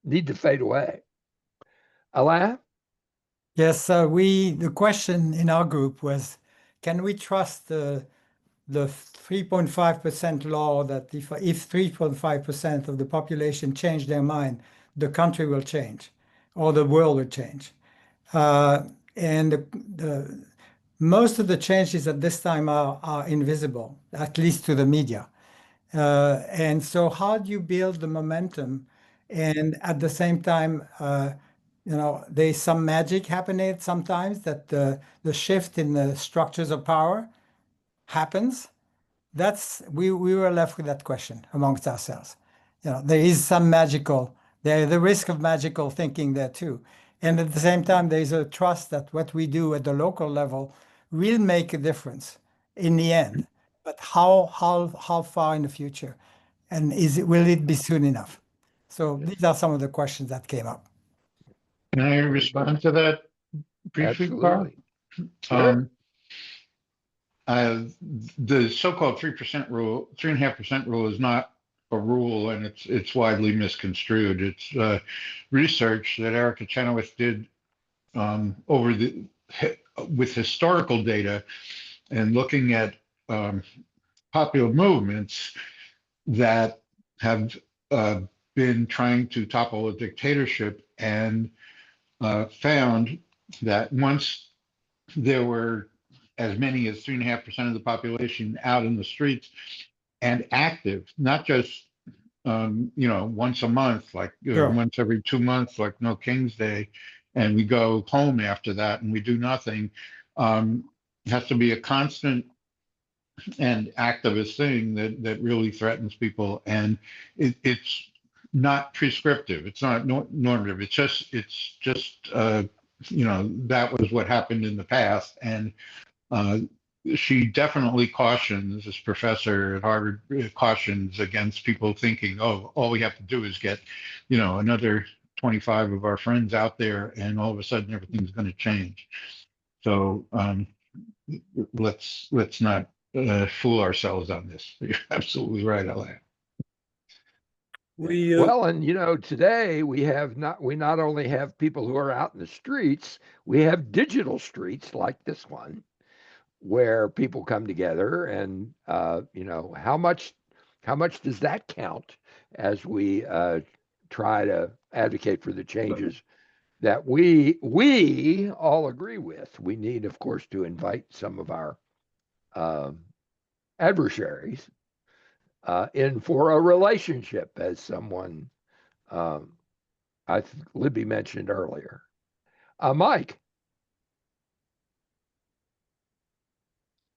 need to fade away. Alain? Yes, the question in our group was, can we trust the 3.5% law that if 3.5% of the population change their mind, the country will change or the world will change? And most of the changes at this time are invisible, at least to the media. And so how do you build the momentum? And at the same time, there's some magic happening sometimes that the shift in the structures of power happens. We were left with that question amongst ourselves. There is some the risk of magical thinking there too. And at the same time, there's a trust that what we do at the local level will make a difference in the end. But how far in the future? And will it be soon enough? So these are some of the questions that came up. Can I respond to that briefly, Carl? Sure. The so-called 3% rule, 3.5% rule is not a rule, and it's widely misconstrued. It's research that Erica Chenoweth did with historical data and looking at popular movements that have been trying to topple a dictatorship, and found that once there were as many as 3.5% of the population out in the streets and active, not just once a month, like once every 2 months, like No King's Day, and we go home after that and we do nothing. It has to be a constant and activist thing that really threatens people, and it's not prescriptive. It's not normative. It's just that was what happened in the past, and she definitely cautions, this professor at Harvard cautions against people thinking, oh, all we have to do is get, another 25 of our friends out there, and all of a sudden everything's going to change. So let's not fool ourselves on this. You're absolutely right, Alain. Well, and today we not only have people who are out in the streets, we have digital streets like this one, where people come together, and how much does that count as we try to advocate for the changes that we all agree with? We need, of course, to invite some of our adversaries in for a relationship, as someone Libby mentioned earlier. Mike,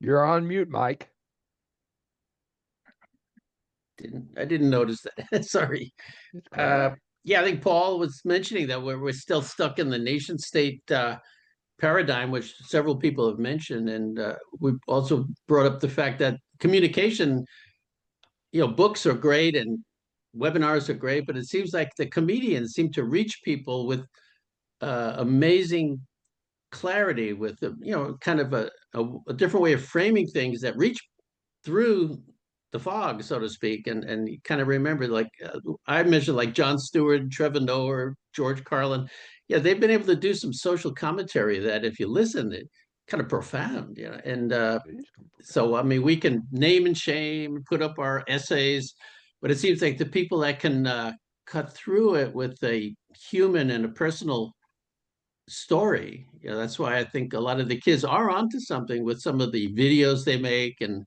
you're on mute, Mike. I didn't notice that. Sorry. It's quite Yeah, I think Paul was mentioning that we're still stuck in the nation state paradigm, which several people have mentioned, and we also brought up the fact that communication, books are great and webinars are great, but it seems like the comedians seem to reach people with amazing clarity, with kind of a different way of framing things that reach through the fog, so to speak, and you kind of remember, like I mentioned, like Jon Stewart, Trevor Noah, George Carlin. Yeah, they've been able to do some social commentary that, if you listen, it kind of profound, and so I mean, we can name and shame, put up our essays, but it seems like the people that can cut through it with a human and a personal story, that's why I think a lot of the kids are onto something with some of the videos they make. And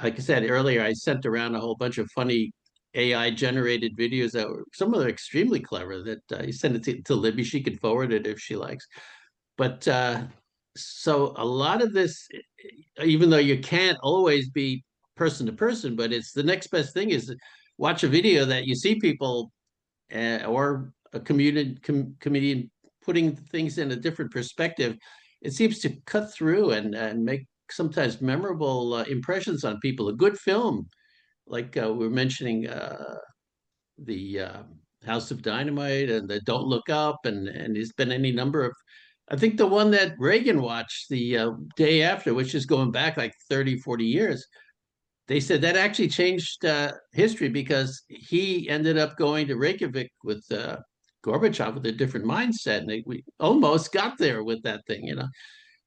like I said earlier, I sent around a whole bunch of funny AI generated videos that were, some of them extremely clever, that you send it to Libby. She could forward it if she likes. But so a lot of this, even though you can't always be person to person, but it's the next best thing is watch a video that you see people or a comedian putting things in a different perspective. It seems to cut through and make sometimes memorable impressions on people. A good film, like we're mentioning the House of Dynamite and the Don't Look Up, and there's been any number of. I think the one that Reagan watched the day after, which is going back like 30, 40 years, they said that actually changed history, because he ended up going to Reykjavik with Gorbachev with a different mindset, and we almost got there with that thing.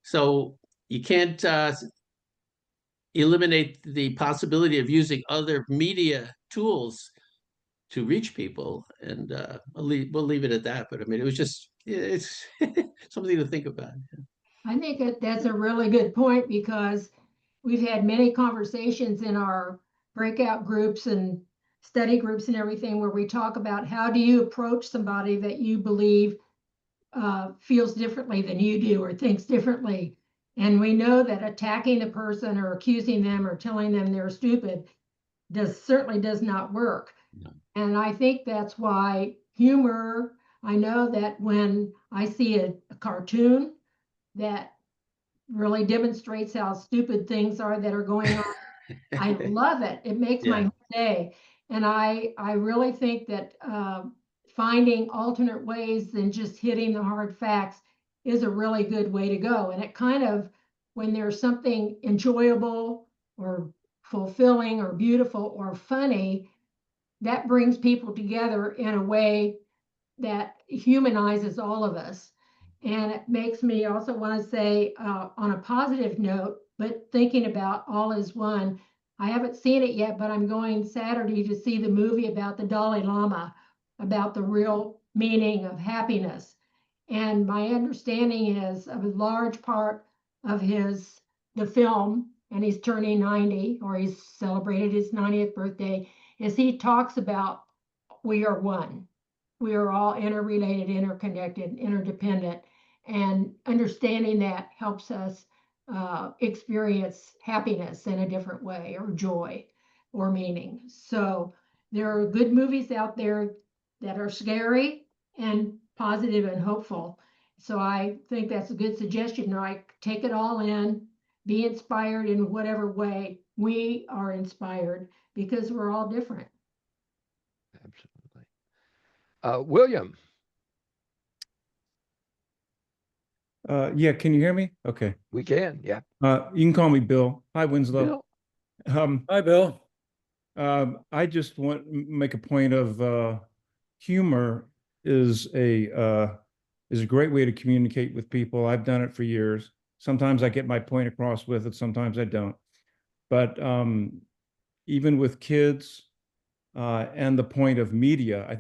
So you can't eliminate the possibility of using other media tools to reach people, and we'll leave it at that. But I mean, it was just, it's something to think about. I think that's a really good point, because we've had many conversations in our breakout groups and study groups and everything, where we talk about how do you approach somebody that you believe feels differently than you do or thinks differently. And we know that attacking the person or accusing them or telling them they're stupid certainly does not work. No. And I think that's why humor, I know that when I see a cartoon that really demonstrates how stupid things are that are going on, I love it. It makes Yeah. my day. And I really think that finding alternate ways than just hitting the hard facts is a really good way to go. And it kind of, when there's something enjoyable or fulfilling or beautiful or funny, that brings people together in a way that humanizes all of us. And it makes me also want to say, on a positive note, but thinking about All Is One, I haven't seen it yet, but I'm going Saturday to see the movie about the Dalai Lama, about the real meaning of happiness. And my understanding is a large part of the film, and he's turning 90, or he's celebrated his 90th birthday, is he talks about we are one. We are all interrelated, interconnected, interdependent, and understanding that helps us experience happiness in a different way, or joy, or meaning. So there are good movies out there that are scary and positive and hopeful. So I think that's a good suggestion. Like, take it all in, be inspired in whatever way we are inspired, because we're all different. absolutely. William, Yeah, can you hear me? Okay. we can. Yeah. You can call me Bill. Hi, Winslow. Bill, Hi, Bill. I just want to make a point of humor is a great way to communicate with people. I've done it for years. Sometimes I get my point across with it, sometimes I don't. But even with kids and the point of media, I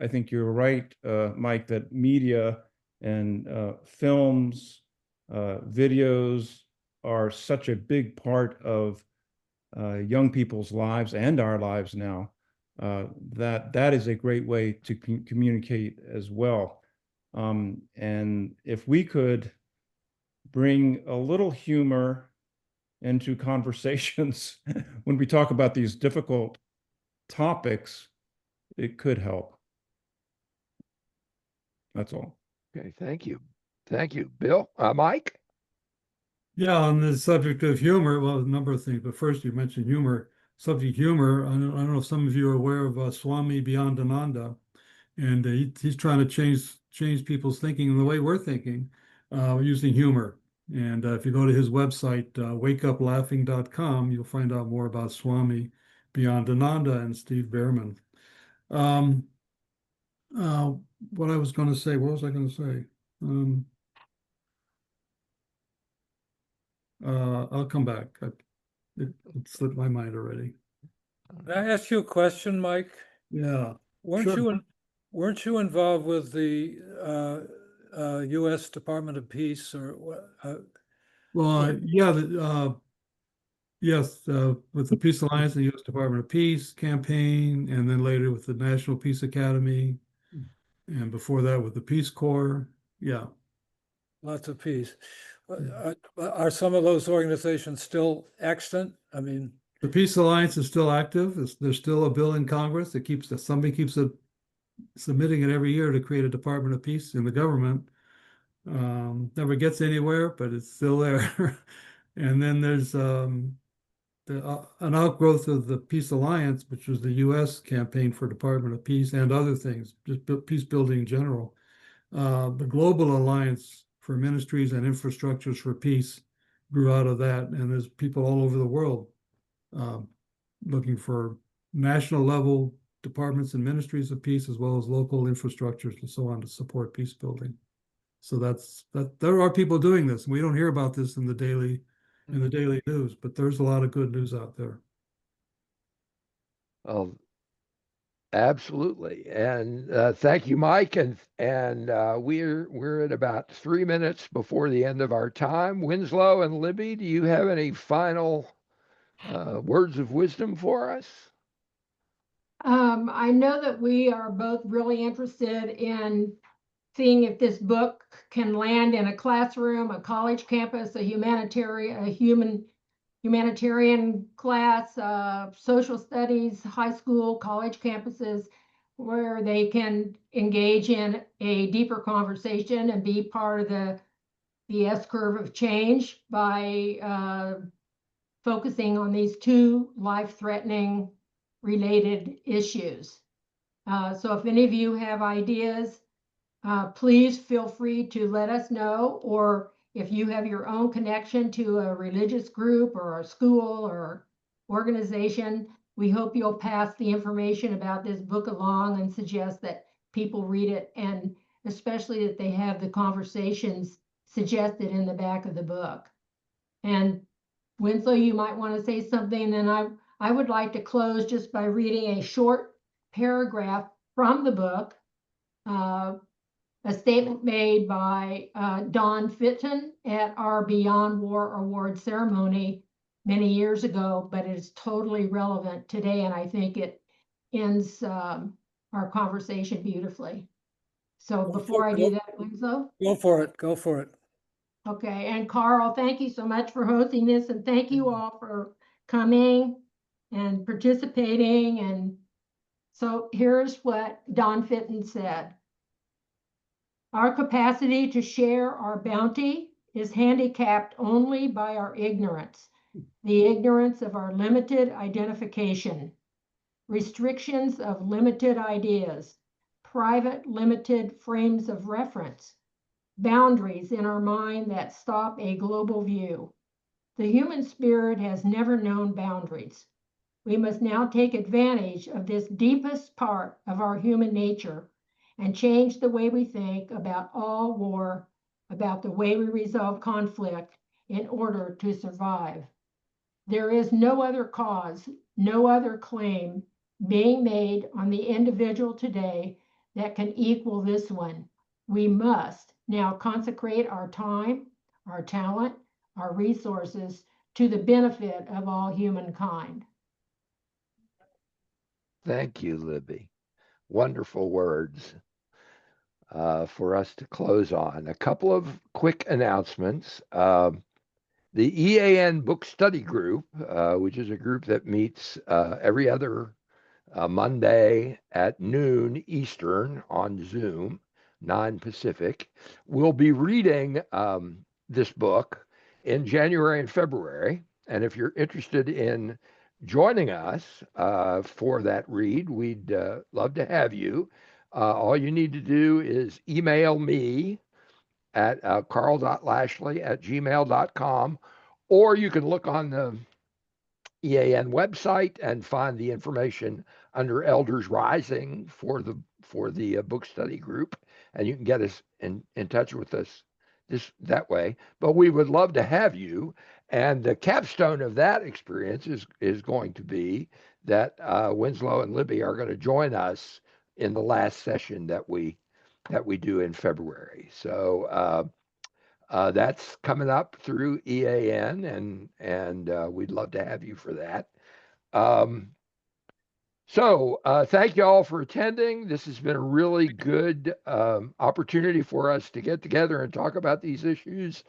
think you're right, Mike, that media and films, videos are such a big part of young people's lives and our lives now, that is a great way to communicate as well. And if we could bring a little humor into conversations when we talk about these difficult topics, it could help. That's all. Okay, thank you. Thank you. Bill, Mike? Yeah, on the subject of humor, well, a number of things, but first you mentioned humor. Subject humor, I don't know if some of you are aware of Swami Beyondananda, and he's trying to change people's thinking and the way we're thinking using humor. And if you go to his website, wakeuplaughing.com, you'll find out more about Swami Beyondananda and Steve Behrman. Um, what I was going to say, what was I going to say? I'll come back. It slipped my mind already. Can I ask you a question, Mike? Yeah, Weren't sure. you involved with the U.S. Department of Peace or what? Well, yeah, yes, with the Peace Alliance and the U.S. Department of Peace campaign, and then later with the National Peace Academy, and before that with the Peace Corps. Yeah. Lots of peace. Are some of those organizations still extant? I mean, The Peace Alliance is still active. There's still a bill in Congress that somebody keeps submitting it every year to create a Department of Peace in the government. Never gets anywhere, but it's still there. And then there's an outgrowth of the Peace Alliance, which was the U.S. campaign for Department of Peace and other things, just peace building in general. The Global Alliance for Ministries and Infrastructures for Peace grew out of that, and there's people all over the world looking for national level departments and ministries of peace, as well as local infrastructures and so on to support peace building. So there are people doing this. We don't hear about this in the daily news, but there's a lot of good news out there. Oh, absolutely. And thank you, Mike. And we're at about 3 minutes before the end of our time. Winslow and Libby, do you have any final words of wisdom for us? I know that we are both really interested in seeing if this book can land in a classroom, a college campus, a humanitarian class, social studies, high school, college campuses, where they can engage in a deeper conversation and be part of the S-curve of change by focusing on these two life-threatening related issues. So if any of you have ideas, please feel free to let us know, or if you have your own connection to a religious group or a school or organization, we hope you'll pass the information about this book along and suggest that people read it, and especially that they have the conversations suggested in the back of the book. And Winslow, you might want to say something, and I would like to close just by reading a short paragraph from the book. A statement made by Don Fitton at our Beyond War Award ceremony many years ago, but it is totally relevant today, and I think it ends our conversation beautifully. So before I do that, Winslow? Go for it. Go for it. Okay, and Carl, thank you so much for hosting this, and thank you all for coming and participating. And so here's what Don Fitton said. Our capacity to share our bounty is handicapped only by our ignorance, the ignorance of our limited identification, restrictions of limited ideas, private limited frames of reference, boundaries in our mind that stop a global view. The human spirit has never known boundaries. We must now take advantage of this deepest part of our human nature and change the way we think about all war, about the way we resolve conflict in order to survive. There is no other cause, no other claim being made on the individual today that can equal this one. We must now consecrate our time, our talent, our resources to the benefit of all humankind. Thank you, Libby. Wonderful words for us to close on. A couple of quick announcements. The EAN Book Study Group, which is a group that meets every other Monday at noon Eastern on Zoom, 9 Pacific. We'll be reading this book in January and February. And if you're interested in joining us for that read, we'd love to have you. All you need to do is email me at carl.lashley@gmail.com, or you can look on the EAN website and find the information under Elders Rising for the book study group, and you can get us in touch with us that way. But we would love to have you, and the capstone of that experience is going to be that Winslow and Libby are going to join us in the last session that we do in February. So that's coming up through EAN, and we'd love to have you for that. So thank you all for attending. This has been a really good opportunity for us to get together and talk about these issues.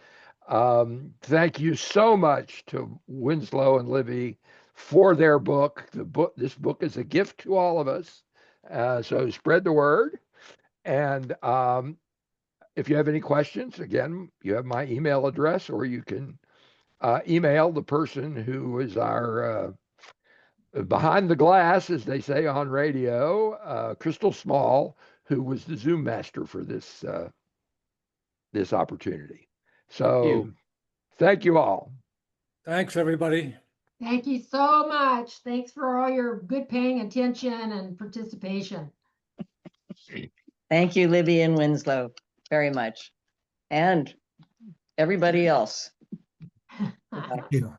Thank you so much to Winslow and Libby for their book. This book is a gift to all of us. So spread the word. And if you have any questions, again, you have my email address, or you can email the person who is our behind the glass, as they say on radio, Crystal Small, who was the Zoom master for this opportunity. So thank you all. Thanks, everybody. Thank you so much. Thanks for all your good paying attention and participation. Thank you, Libby and Winslow, very much. And everybody else. Thank you.